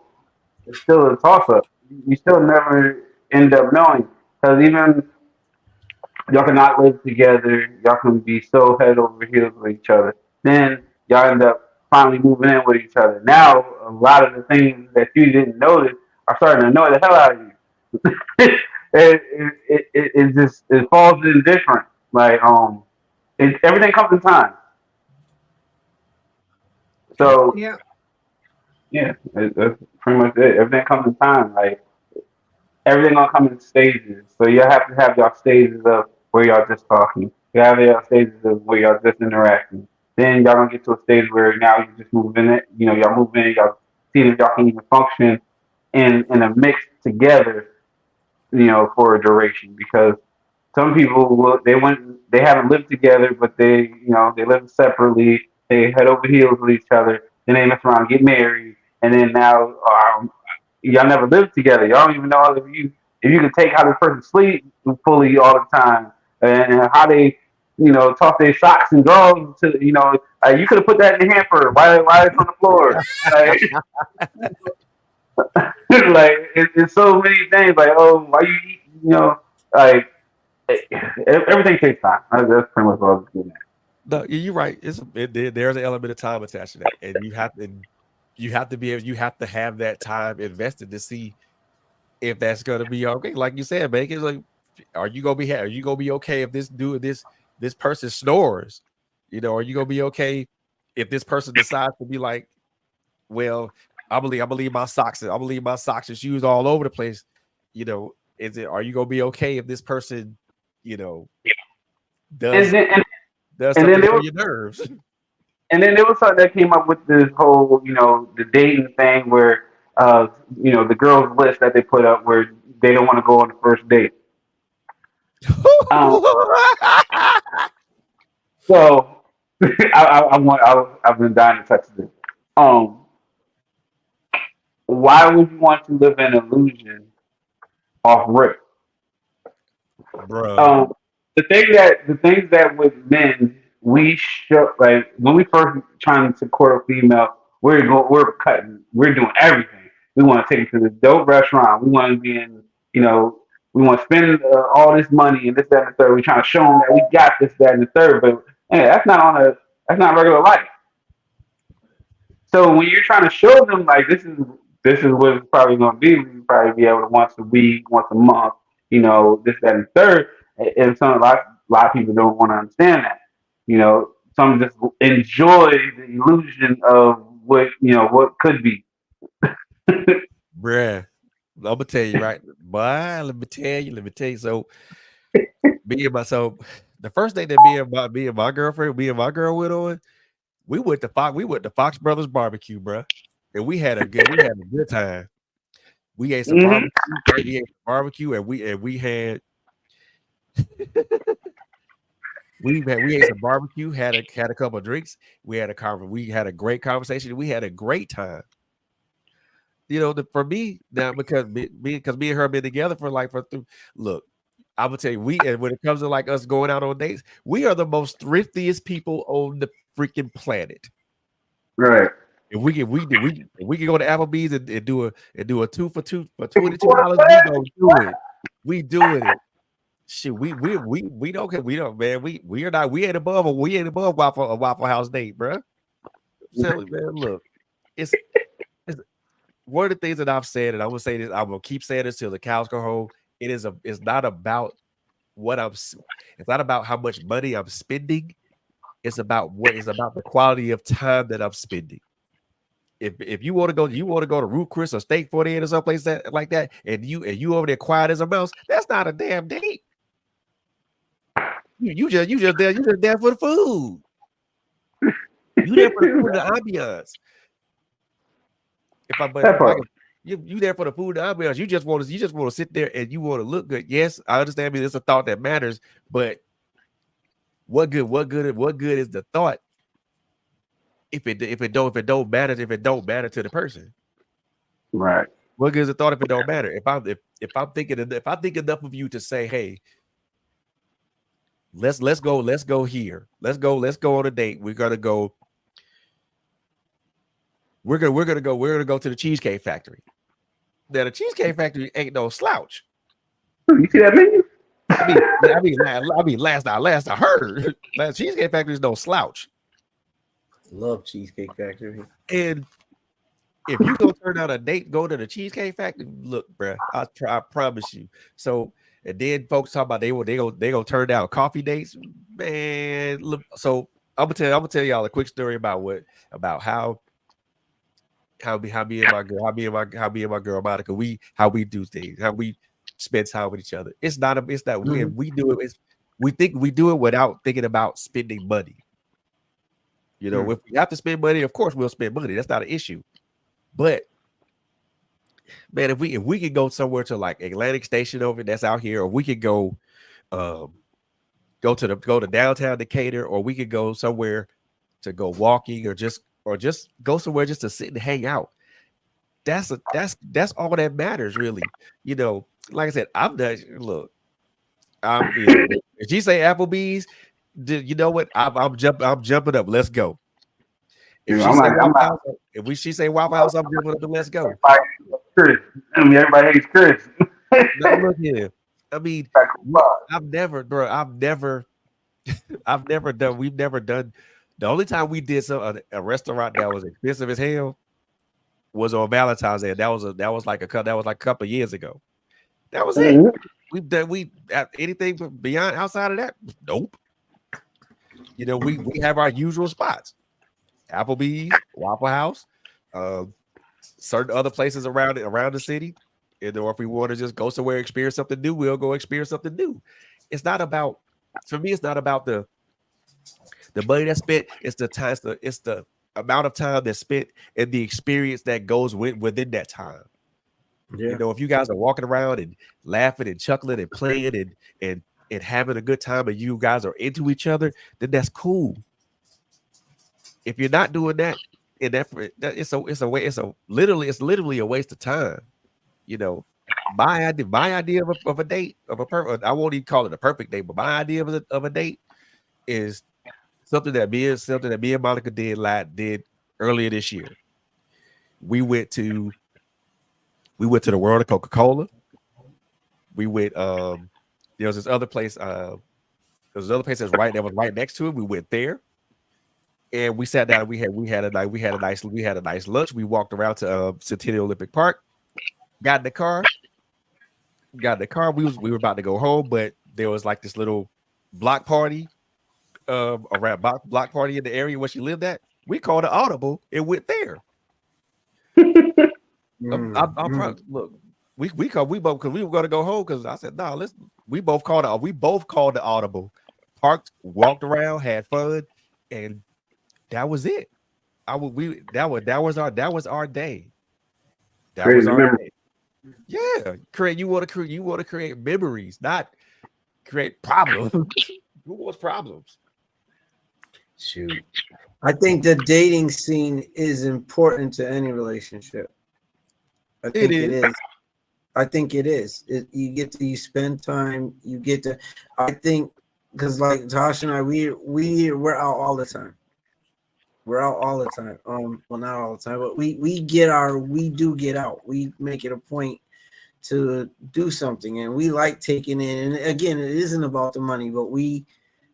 a toss up. You still never end up knowing, because even y'all cannot live together. Y'all can be so head over heels with each other. Then y'all end up finally moving in with each other. Now a lot of the things that you didn't notice are starting to annoy the hell out of you. it falls in different. Like everything comes in time. So yeah, that's pretty much it. Everything comes in time. Like everything gonna come in stages. So you have to have y'all stages of where y'all just talking. You have y'all stages of where y'all just interacting. Then y'all gonna get to a stage where now you just move in it. You know, y'all move in. Y'all see if y'all can even function in a mix together. You know, for a duration, because some people they haven't lived together, but they they live separately. They head over heels with each other. Then they mess around, get married, and then now y'all never lived together. Y'all don't even know if you can take how this person sleep fully all the time, and how they toss their socks and drawers to you could have put that in the hamper. Why it's on the floor? Like, like it's so many things. Like, oh, why you eat? Like everything takes time. That's pretty much what I was getting at. No, you're right. There's an element of time attached to that, and you have to have that time invested to see if that's gonna be okay. Like you said, man, it's like, are you gonna be okay if this person snores? Are you gonna be okay if this person decides to be like, well, I believe my socks and shoes all over the place? Are you gonna be okay if this person, does and something then for your nerves? and then there was something that came up with this whole the dating thing where the girls list that they put up where they don't want to go on the first date. So I've been dying to touch this. Why would you want to live in illusion off rip? Bro. The things that with men we show, like when we first trying to court a female, we're cutting, we're doing everything. We want to take them to the dope restaurant. We want to be in, we want to spend all this money and this, that, and the third. We're trying to show them that we got this, that, and the third. But that's not regular life. So when you're trying to show them like this is what it's probably going to be, we probably be able to once a week, once a month, this, that, and the third. And a lot of people don't want to understand that. Some just enjoy the illusion of what could be. Bruh, I'm gonna tell you right, boy. Let me tell you. So, the first thing that me and my girl went on, we went to Fox Brothers Barbecue, bruh, and we had a good time. We ate some barbecue, and we had we ate some barbecue, had a couple of drinks, we had a great conversation, we had a great time. For me now, because me and her been together look, I will tell you, when it comes to like us going out on dates, we are the most thriftiest people on the freaking planet. Right. If we can go to Applebee's and do a 2 for $2 for $22, we gonna do it. We doing it. Shit, we don't, man. We ain't above Waffle House date, bro. So, man, look, it's one of the things that I've said, and I'm gonna say this, I'm gonna keep saying this till the cows go home. It's not about it's not about how much money I'm spending. It's about the quality of time that I'm spending. If you want to go to Ruth Chris or Steak 48 or someplace like that, and you over there quiet as a mouse, that's not a damn date. You just there for the food. You there for the food and the ambiance. You there for the food and the ambiance. You just want to sit there and you want to look good. Yes, I understand. It's a thought that matters, but what good is the thought if it don't matter to the person? Right. What good is the thought if it don't matter? If I think enough of you to say, hey, let's go here. Let's go on a date. We're gonna go to the Cheesecake Factory. Now the Cheesecake Factory ain't no slouch. You see that menu? Last I heard, Cheesecake Factory is no slouch. Love Cheesecake Factory. And if you go turn out a date, go to the Cheesecake Factory. Look, bro, I promise you. So, and then folks talk about they gonna turn down coffee dates, man. Look, so I'm gonna tell y'all a quick story about how me and my girl Monica, how we do things, how we spend time with each other. We do it. We think we do it without thinking about spending money. If we have to spend money, of course we'll spend money. That's not an issue. But man, if we could go somewhere to like Atlantic Station over that's out here, or we could go go to downtown Decatur, or we could go somewhere to go walking, or just go somewhere just to sit and hang out. That's all that matters, really. You know, like I said, I'm not look. If she say Applebee's, you know what? I'm jumping up. Let's go. If Dude, she say I'm Waffle not. House, she say Waffle House, I'm jumping up and let's go. Chris. I mean, everybody hates Chris. Now, look here. I mean, I've never, bro. I've never done. We've never done. The only time we did a restaurant that was expensive as hell was on Valentine's Day. That was like a couple of years ago. That was it. We anything beyond outside of that, nope. You know, we have our usual spots: Applebee's, Waffle House, certain other places around the city. And or if we want to just go somewhere, experience something new, we'll go experience something new. It's not about, for me, it's not about the money that's spent. It's the time. It's the amount of time that's spent and the experience that goes within that time. Yeah. You know, if you guys are walking around and laughing and chuckling and playing and having a good time, and you guys are into each other, then that's cool. If you're not doing that, and it's literally a waste of time. You know, my idea of a date, I won't even call it a perfect date, but my idea of a date is something that me and Monica did earlier this year. We went to the World of Coca-Cola. We went there was this other place that was right next to it. We went there and we sat down. We had a nice lunch. We walked around to Centennial Olympic Park. Got in the car. We were about to go home, but there was like this little block party around block party in the area where she lived at. We called an audible and went there. Look, we both, because we were going to go home, because I said no. We both called the audible, parked, walked around, had fun, and that was it. That was our day. That was our day. Yeah, you want to create memories, not create problems. Who wants problems? Shoot, I think the dating scene is important to any relationship. I think it is. I think it is. You spend time. You get to. I think because like Tasha and I, we're out all the time. We're out all the time. Well, not all the time, but we do get out. We make it a point to do something, and we like taking in. And again, it isn't about the money, but we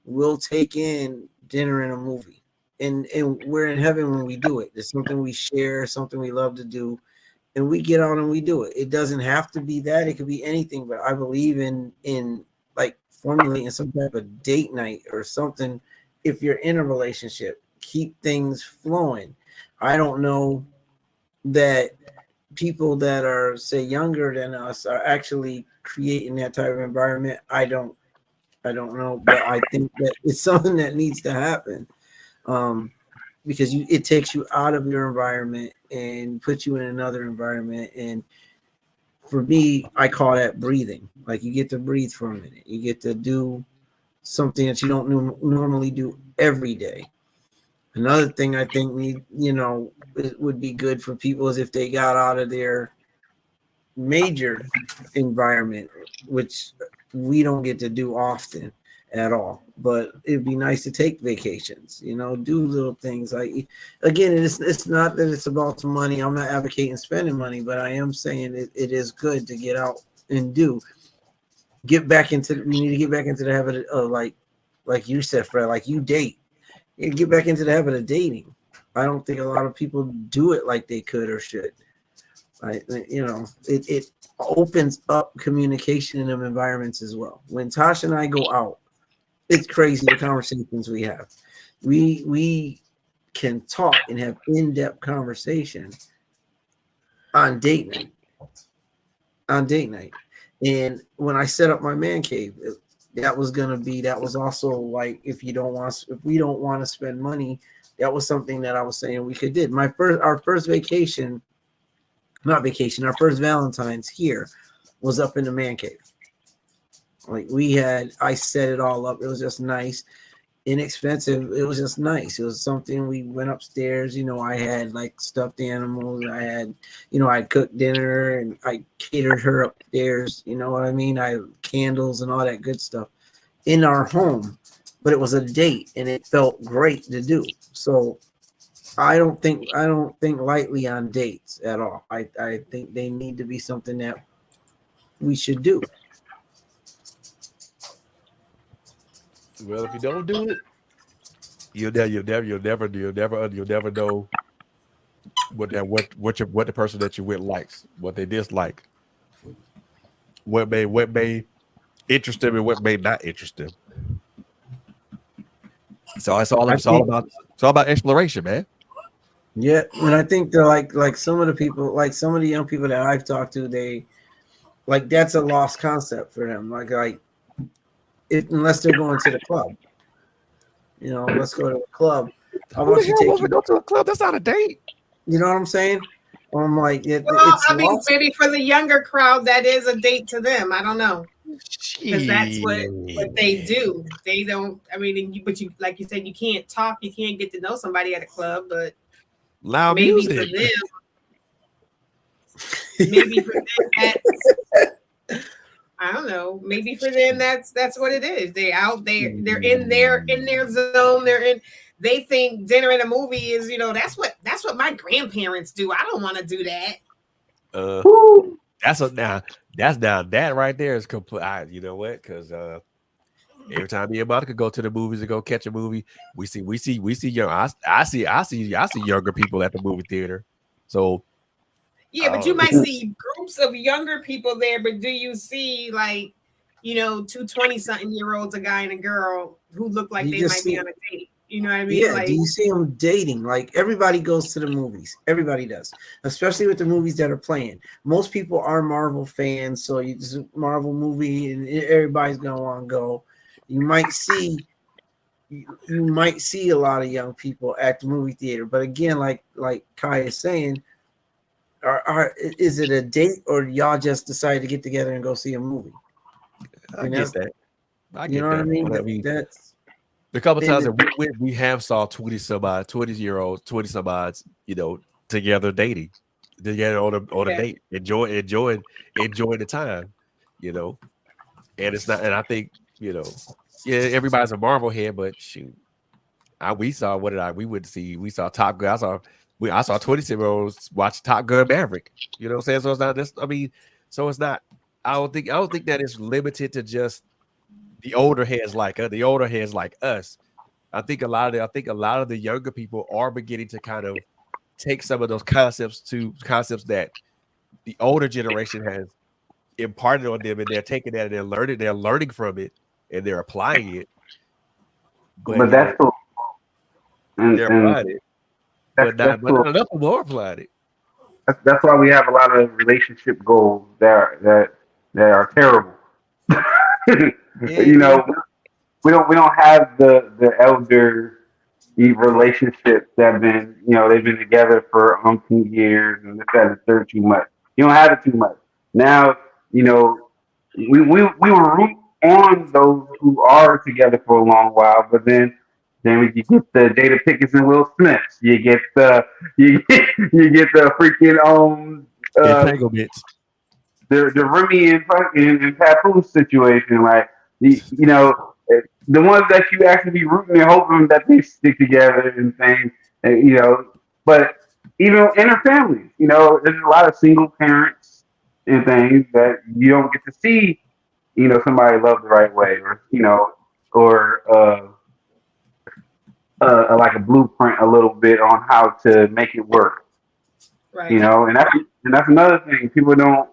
will take in dinner and a movie, and we're in heaven when we do it. It's something we share, something we love to do, and we get out and we do it. It doesn't have to be that; it could be anything. But I believe in like formulating some type of date night or something. If you're in a relationship, keep things flowing. I don't know that people that are, say, younger than us are actually creating that type of environment. I don't know, but I think that it's something that needs to happen, because it takes you out of your environment and puts you in another environment. And for me, I call that breathing. Like, you get to breathe for a minute. You get to do something that you don't normally do every day. Another thing I think it would be good for people is if they got out of their major environment, which we don't get to do often at all. But it'd be nice to take vacations, do little things. Like, again, it's not that it's about the money. I'm not advocating spending money, but I am saying it is good to get out and we need to get back into the habit of like you said, Fred, like you date. You get back into the habit of dating. I don't think a lot of people do it like they could or should. It opens up communication in them environments as well. When Tasha and I go out, it's crazy the conversations we have. We can talk and have in-depth conversation on date night. And when I set up my man cave, that was also like, if we don't want to spend money, that was something that I was saying we could do. Our first Valentine's here was up in the man cave. Like I set it all up. It was just nice, inexpensive. It was just nice. It was something. We went upstairs. I had like stuffed animals. I cooked dinner and I catered her upstairs. You know what I mean? I candles and all that good stuff in our home. But it was a date and it felt great to do. So I don't think lightly on dates at all. I think they need to be something that we should do. Well, if you don't do it, you'll never know what the person that you're with likes, what they dislike, what may interest them and what may not interest them. So it's all about exploration, man. Yeah, and I think they're like some of the people, like some of the young people that I've talked to, they like that's a lost concept for them. Unless they're going to the club, let's go to the club. I want you to go to a club. That's not a date. You know what I'm saying? I'm like, maybe for the younger crowd, that is a date to them. I don't know. Because that's what they do. They don't. I mean, but you, like you said, you can't talk. You can't get to know somebody at a club. But loud maybe music. for them, I don't know. Maybe for them, that's what it is. They out there. They're in their zone. They think dinner and a movie is. That's what my grandparents do. I don't want to do that. That right there is complete. You know what? Because every time me and Monica go to the movies and go catch a movie, we see young. I see younger people at the movie theater. So yeah, but you might see groups of younger people there. But do you see two 20-something-year-olds, a guy and a girl who look like they might be on a date? You know what I mean? Yeah, do you see them dating? Like everybody goes to the movies. Everybody does, especially with the movies that are playing. Most people are Marvel fans, so you just Marvel movie and everybody's gonna want to go. You might see a lot of young people at the movie theater, but again, like Kai is saying, is it a date or y'all just decide to get together and go see a movie? I get that. You know what I mean? That's the couple times that we have saw 20-year-olds, 20-some-odds, together dating, together on a date, enjoying the time, and it's not. And I think everybody's a Marvel head, but shoot, we saw we saw Top Gun. I saw 20-year-olds watch Top Gun Maverick. You know what I'm saying? So it's not this. I mean, so it's not. I don't think that it's limited to just the older heads like us. I think a lot of the younger people are beginning to kind of take some of those concepts that the older generation has imparted on them, and they're taking that and they're learning from it and they're applying it. But that's cool. They're applying it. But not enough people are applying it. That's why we have a lot of relationship goals that are terrible. We don't have the elder relationships that have been they've been together for umpteen years and this, that, and the third too much. You don't have it too much. Now, we will root on those who are together for a long while, but then you get the Jada Pickens and Will Smiths. You get the freaking entanglements. The Remy and Papoose situation, like the ones that you actually be rooting and hoping that they stick together and things, but even in their families, there's a lot of single parents and things that you don't get to see, somebody love the right way, or like a blueprint a little bit on how to make it work. Right. And that's another thing. People don't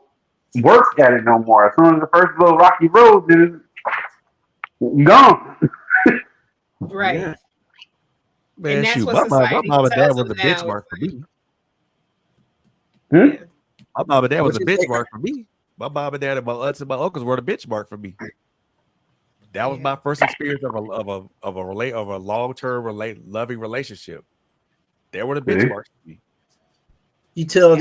work at it no more. As soon as the first little rocky road is gone. Right. Yeah. Man, shoot, my mom and dad was a benchmark for me. Yeah. My mom and dad was a benchmark for me. My mom and dad and my aunts and my uncles were the benchmark for me. That was my first experience of a long-term loving relationship. They were the benchmarks for me. You tell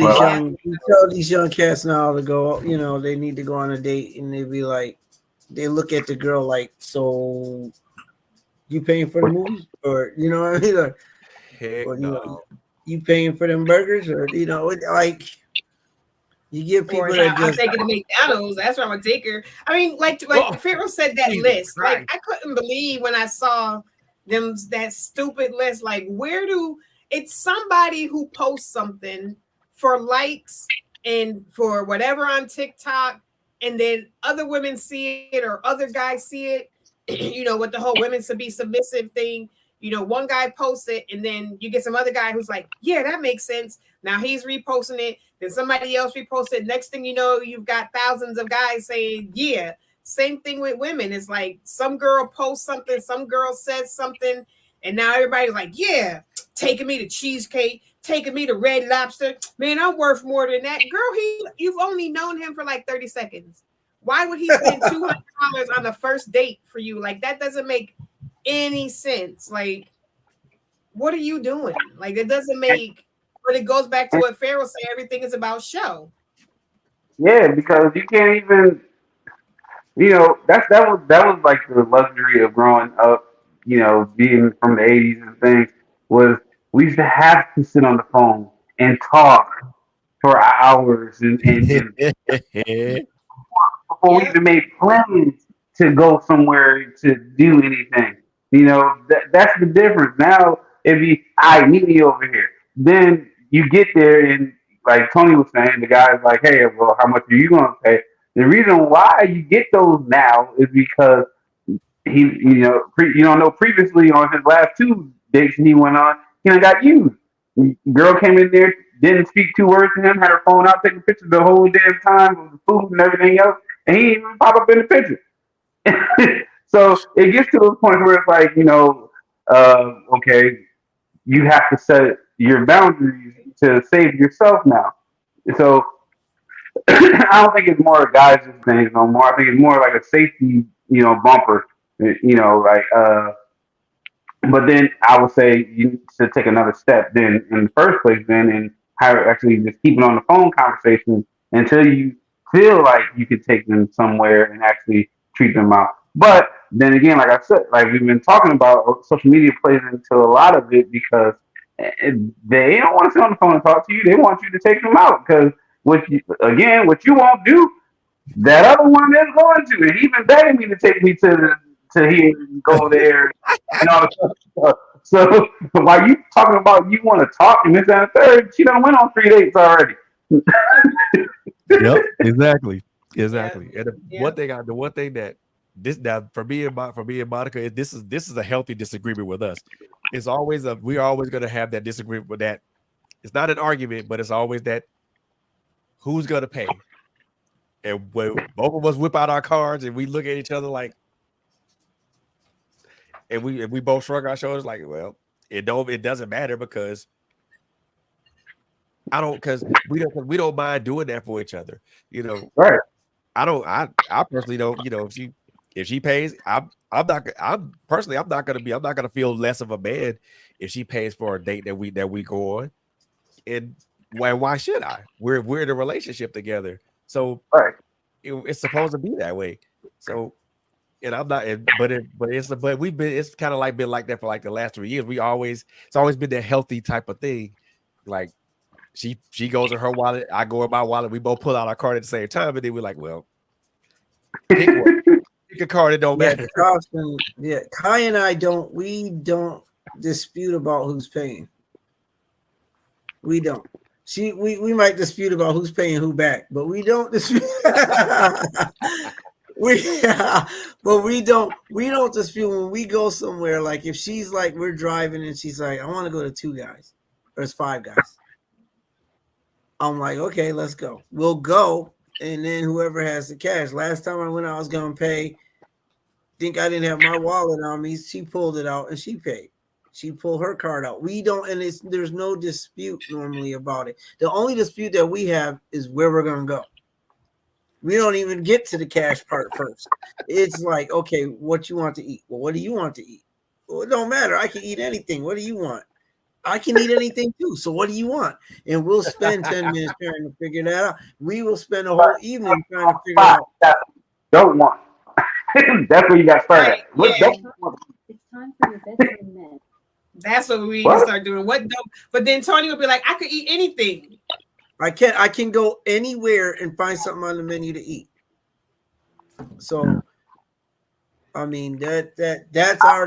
these young cats now to go, they need to go on a date, and they be like, they look at the girl like, so you paying for the movie, or you know what I mean, Heck or no. you paying for them burgers, or like you give Or people yeah, that I'm just taking to McDonald's. That's where I'm gonna take her. I mean, like Oh, Pharaoh said that Jesus list. Like Christ. I couldn't believe when I saw them that stupid list. Like where do it's somebody who posts something for likes and for whatever on TikTok, and then other women see it or other guys see it. You know, with the whole women to be submissive thing. You know, one guy posts it, and then you get some other guy who's like, "Yeah, that makes sense." Now he's reposting it. Then somebody else reposts it. Next thing you know, you've got thousands of guys saying, "Yeah." Same thing with women. It's like some girl posts something, some girl says something, and now everybody's like, "Yeah, taking me to cheesecake, taking me to Red Lobster. Man, I'm worth more than that." Girl, you've only known him for like 30 seconds. Why would he spend $200 on the first date for you? Like that doesn't make any sense. Like, what are you doing? Like, it doesn't make. But it goes back to what Pharaoh said. Everything is about show. Yeah, because you can't even, that was like the luxury of growing up, being from the '80s and things, was we used to have to sit on the phone and talk for hours and before we Yep. even made plans to go somewhere to do anything. That's the difference. Now, if you, I meet me over here, then you get there and like Tony was saying, the guy's like, hey, well, how much are you going to pay? The reason why you get those now is because you don't know previously on his last two dates he went on, he done got used. Girl came in there, didn't speak two words to him, had her phone out taking pictures the whole damn time of the food and everything else, and he didn't even pop up in the picture. So it gets to a point where it's like, okay, you have to set your boundaries to save yourself now. So I don't think it's more guys' things no more. I think it's more like a safety, bumper. Like but then I would say you should take another step then in the first place then and actually just keep it on the phone conversation until you feel like you could take them somewhere and actually treat them out. But then again, like I said, like we've been talking about, social media plays into a lot of it because they don't want to sit on the phone and talk to you. They want you to take them out because what you won't do, that other one is going to, and he been begging me to take me to here and go there and all the stuff. So while you talking about you want to talk and this and the third, she done went on 3 dates already. Yep, exactly. And Yeah. the one thing that this now for me and Monica, this is a healthy disagreement with us. It's always we're always going to have that disagreement with that. It's not an argument, but it's always that who's going to pay. And when both of us whip out our cards and we look at each other like, and we both shrug our shoulders like, well, it doesn't matter because we don't mind doing that for each other. Right. I personally don't, if she pays, I'm not gonna feel less of a man if she pays for a date that we go on. And why should I? We're in a relationship together. So Right. it's supposed to be that way. So, and I'm not, but we've been, it's kind of like been like that for like the last 3 years. It's always been that healthy type of thing. Like she goes in her wallet, I go in my wallet, we both pull out our card at the same time, and then we're like, well, pick one. Pick a card, it don't matter. Kai and I don't dispute about who's paying. We don't. We might dispute about who's paying who back, but we don't dispute. But we don't dispute when we go somewhere. Like if she's like we're driving and she's like, I want to go to 2 guys. There's 5 guys. I'm like, okay, let's go. We'll go, and then whoever has the cash. Last time I went, I was gonna pay. Think I didn't have my wallet on me. She pulled it out and she paid. She pulled her card out. We don't, and there's no dispute normally about it. The only dispute that we have is where we're gonna go. We don't even get to the cash part first. It's like, okay, what you want to eat? Well, what do you want to eat? Well, it don't matter. I can eat anything. What do you want? I can eat anything too. So what do you want? And we'll spend 10 minutes trying to figure that out. We will spend a whole evening trying to figure out. Don't want. That's where you got started. Right, What yeah. don't you want? It's time for your bedtime men. That's what we need What? to start doing. What don't? But then Tony would be like, I could eat anything. I can go anywhere and find something on the menu to eat. So I mean that's our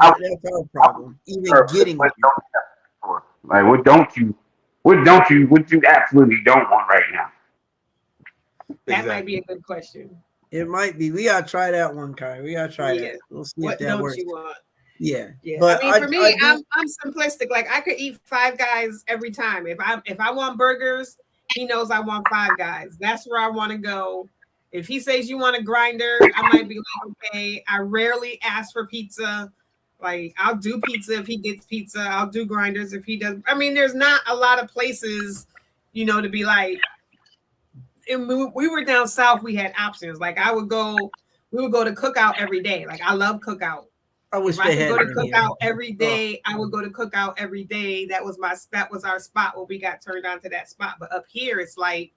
problem. Even getting What don't you have for? Like what you absolutely don't want right now? That might be a good question. it might be. We gotta try that one, Kai. We gotta try Yeah. that. We'll see What if that don't works. you want? Yeah. Yeah. But I mean, for me, do- I'm simplistic. Like I could eat Five Guys every time. If I want burgers, he knows I want Five Guys. That's where I want to go. If he says you want a grinder, I might be like, okay. I rarely ask for pizza. Like I'll do pizza if he gets pizza. I'll do grinders if he does. I mean, there's not a lot of places, to be like. And we were down south. We had options. Like we would go to Cookout every day. Like I love Cookout. I wish If I they could had go to it here. Cookout every day, I would go to Cookout every day. That was our spot when we got turned on to that spot. But up here, it's like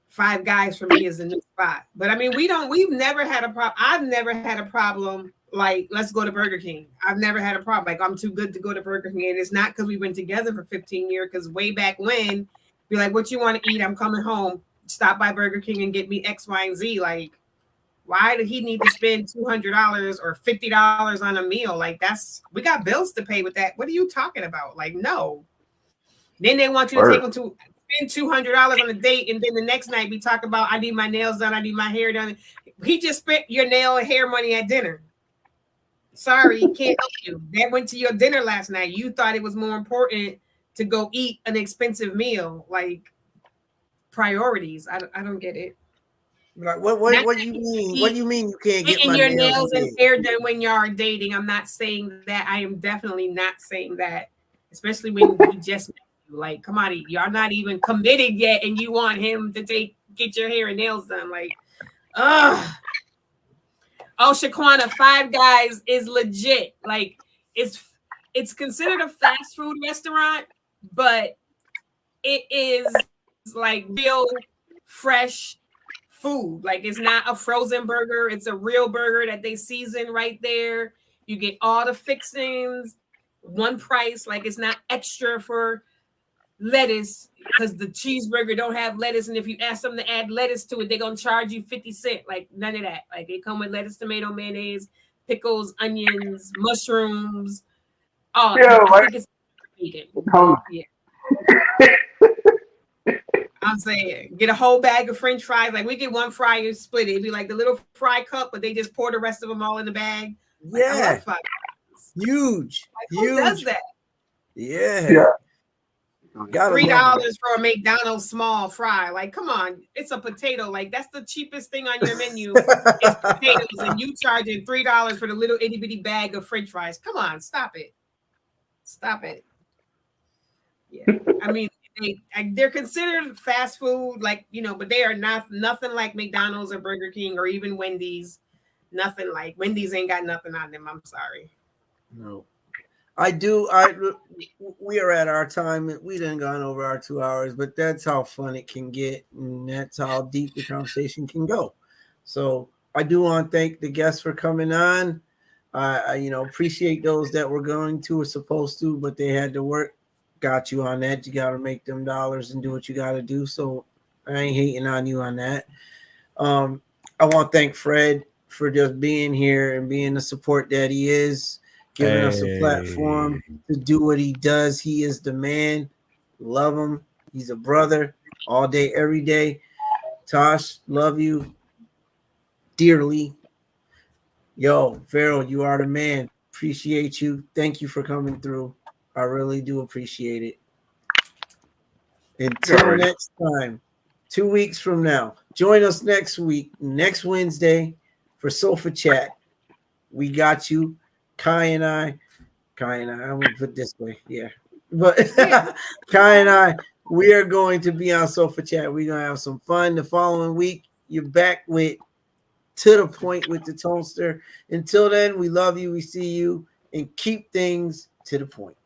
Five Guys for me is the new spot. But I mean, we've never had a problem. I've never had a problem. Like, let's go to Burger King. I've never had a problem. Like, I'm too good to go to Burger King. And it's not because we've been together for 15 years. Because way back when, be like, what you want to eat? I'm coming home. Stop by Burger King and get me X, Y, and Z. Like, why did he need to spend $200 or $50 on a meal? Like, we got bills to pay with that. What are you talking about? Like, no. Then they want you to take them to spend $200 on a date, and then the next night we talk about I need my nails done, I need my hair done. He just spent your nail and hair money at dinner. Sorry, can't help you. That went to your dinner last night. You thought it was more important to go eat an expensive meal. Like priorities. I don't get it. Like what do you mean? What do you mean you can't get getting my your nails nails and hair done when you are dating? I'm not saying that. I am definitely not saying that. Especially when he just met you. Like, come on, y'all not even committed yet, and you want him to get your hair and nails done. Like, ugh. Oh, Shaquana, Five Guys is legit. Like, it's considered a fast food restaurant, but it is like real fresh food. Like, it's not a frozen burger. It's a real burger that they season right there. You get all the fixings, one price. Like, it's not extra for lettuce because the cheeseburger don't have lettuce. And if you ask them to add lettuce to it, they're going to charge you 50 cents. Like, none of that. Like, they come with lettuce, tomato, mayonnaise, pickles, onions, mushrooms. Oh, Yeah, I think it's vegan. Yeah. I'm saying, get a whole bag of French fries. Like, we get one fry and split it. It'd be like the little fry cup, but they just pour the rest of them all in the bag. Like, yeah, I love Five Guys. huge. Like, who does that? Yeah. $3 for a McDonald's small fry. Like, come on, it's a potato. Like, that's the cheapest thing on your menu. It's potatoes, and you charging $3 for the little itty bitty bag of French fries. Come on, stop it. Stop it. Yeah, I mean, they're considered fast food, like, but they are nothing like McDonald's or Burger King or even Wendy's. Nothing like Wendy's ain't got nothing on them. I'm sorry. No. We are at our time. We done gone over our 2 hours, but that's how fun it can get, and that's how deep the conversation can go. So I do want to thank the guests for coming on. I appreciate those that were going to or supposed to, but they had to work. Got you on that. You got to make them dollars and do what you got to do. So I ain't hating on you on that. I want to thank Fred for just being here and being the support that he is. Giving us a platform to do what he does. He is the man. Love him. He's a brother all day, every day. Tosh, love you dearly. Yo, Pharaoh, you are the man. Appreciate you. Thank you for coming through. I really do appreciate it. Until next time, 2 weeks from now, join us next week, next Wednesday for Sofa Chat. We got you. Kai and I, I'm going to put it this way. Yeah. But Kai and I, we are going to be on Sofa Chat. We're going to have some fun. The following week, you're back with To the Point with the Tonester. Until then, we love you. We see you. And keep things to the point.